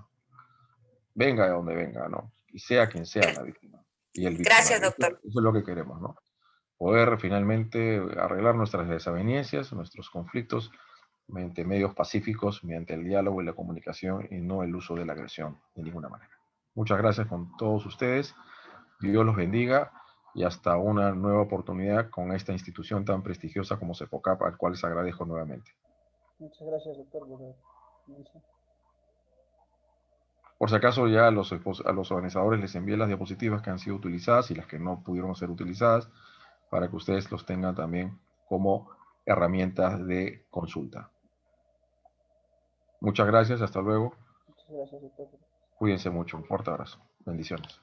Venga de donde venga, ¿no? Y sea quien sea la víctima. Y el victimario. Gracias, doctor. Eso es lo que queremos, ¿no? Poder finalmente arreglar nuestras desavenencias, nuestros conflictos, mediante medios pacíficos, mediante el diálogo y la comunicación y no el uso de la agresión de ninguna manera. Muchas gracias con todos ustedes. Dios los bendiga y hasta una nueva oportunidad con esta institución tan prestigiosa como CEFOCAP, al cual les agradezco nuevamente. Muchas gracias, doctor. Por si acaso ya a los organizadores les envié las diapositivas que han sido utilizadas y las que no pudieron ser utilizadas para que ustedes los tengan también como herramientas de consulta. Muchas gracias, hasta luego. Muchas gracias, doctor. Cuídense mucho, un fuerte abrazo. Bendiciones.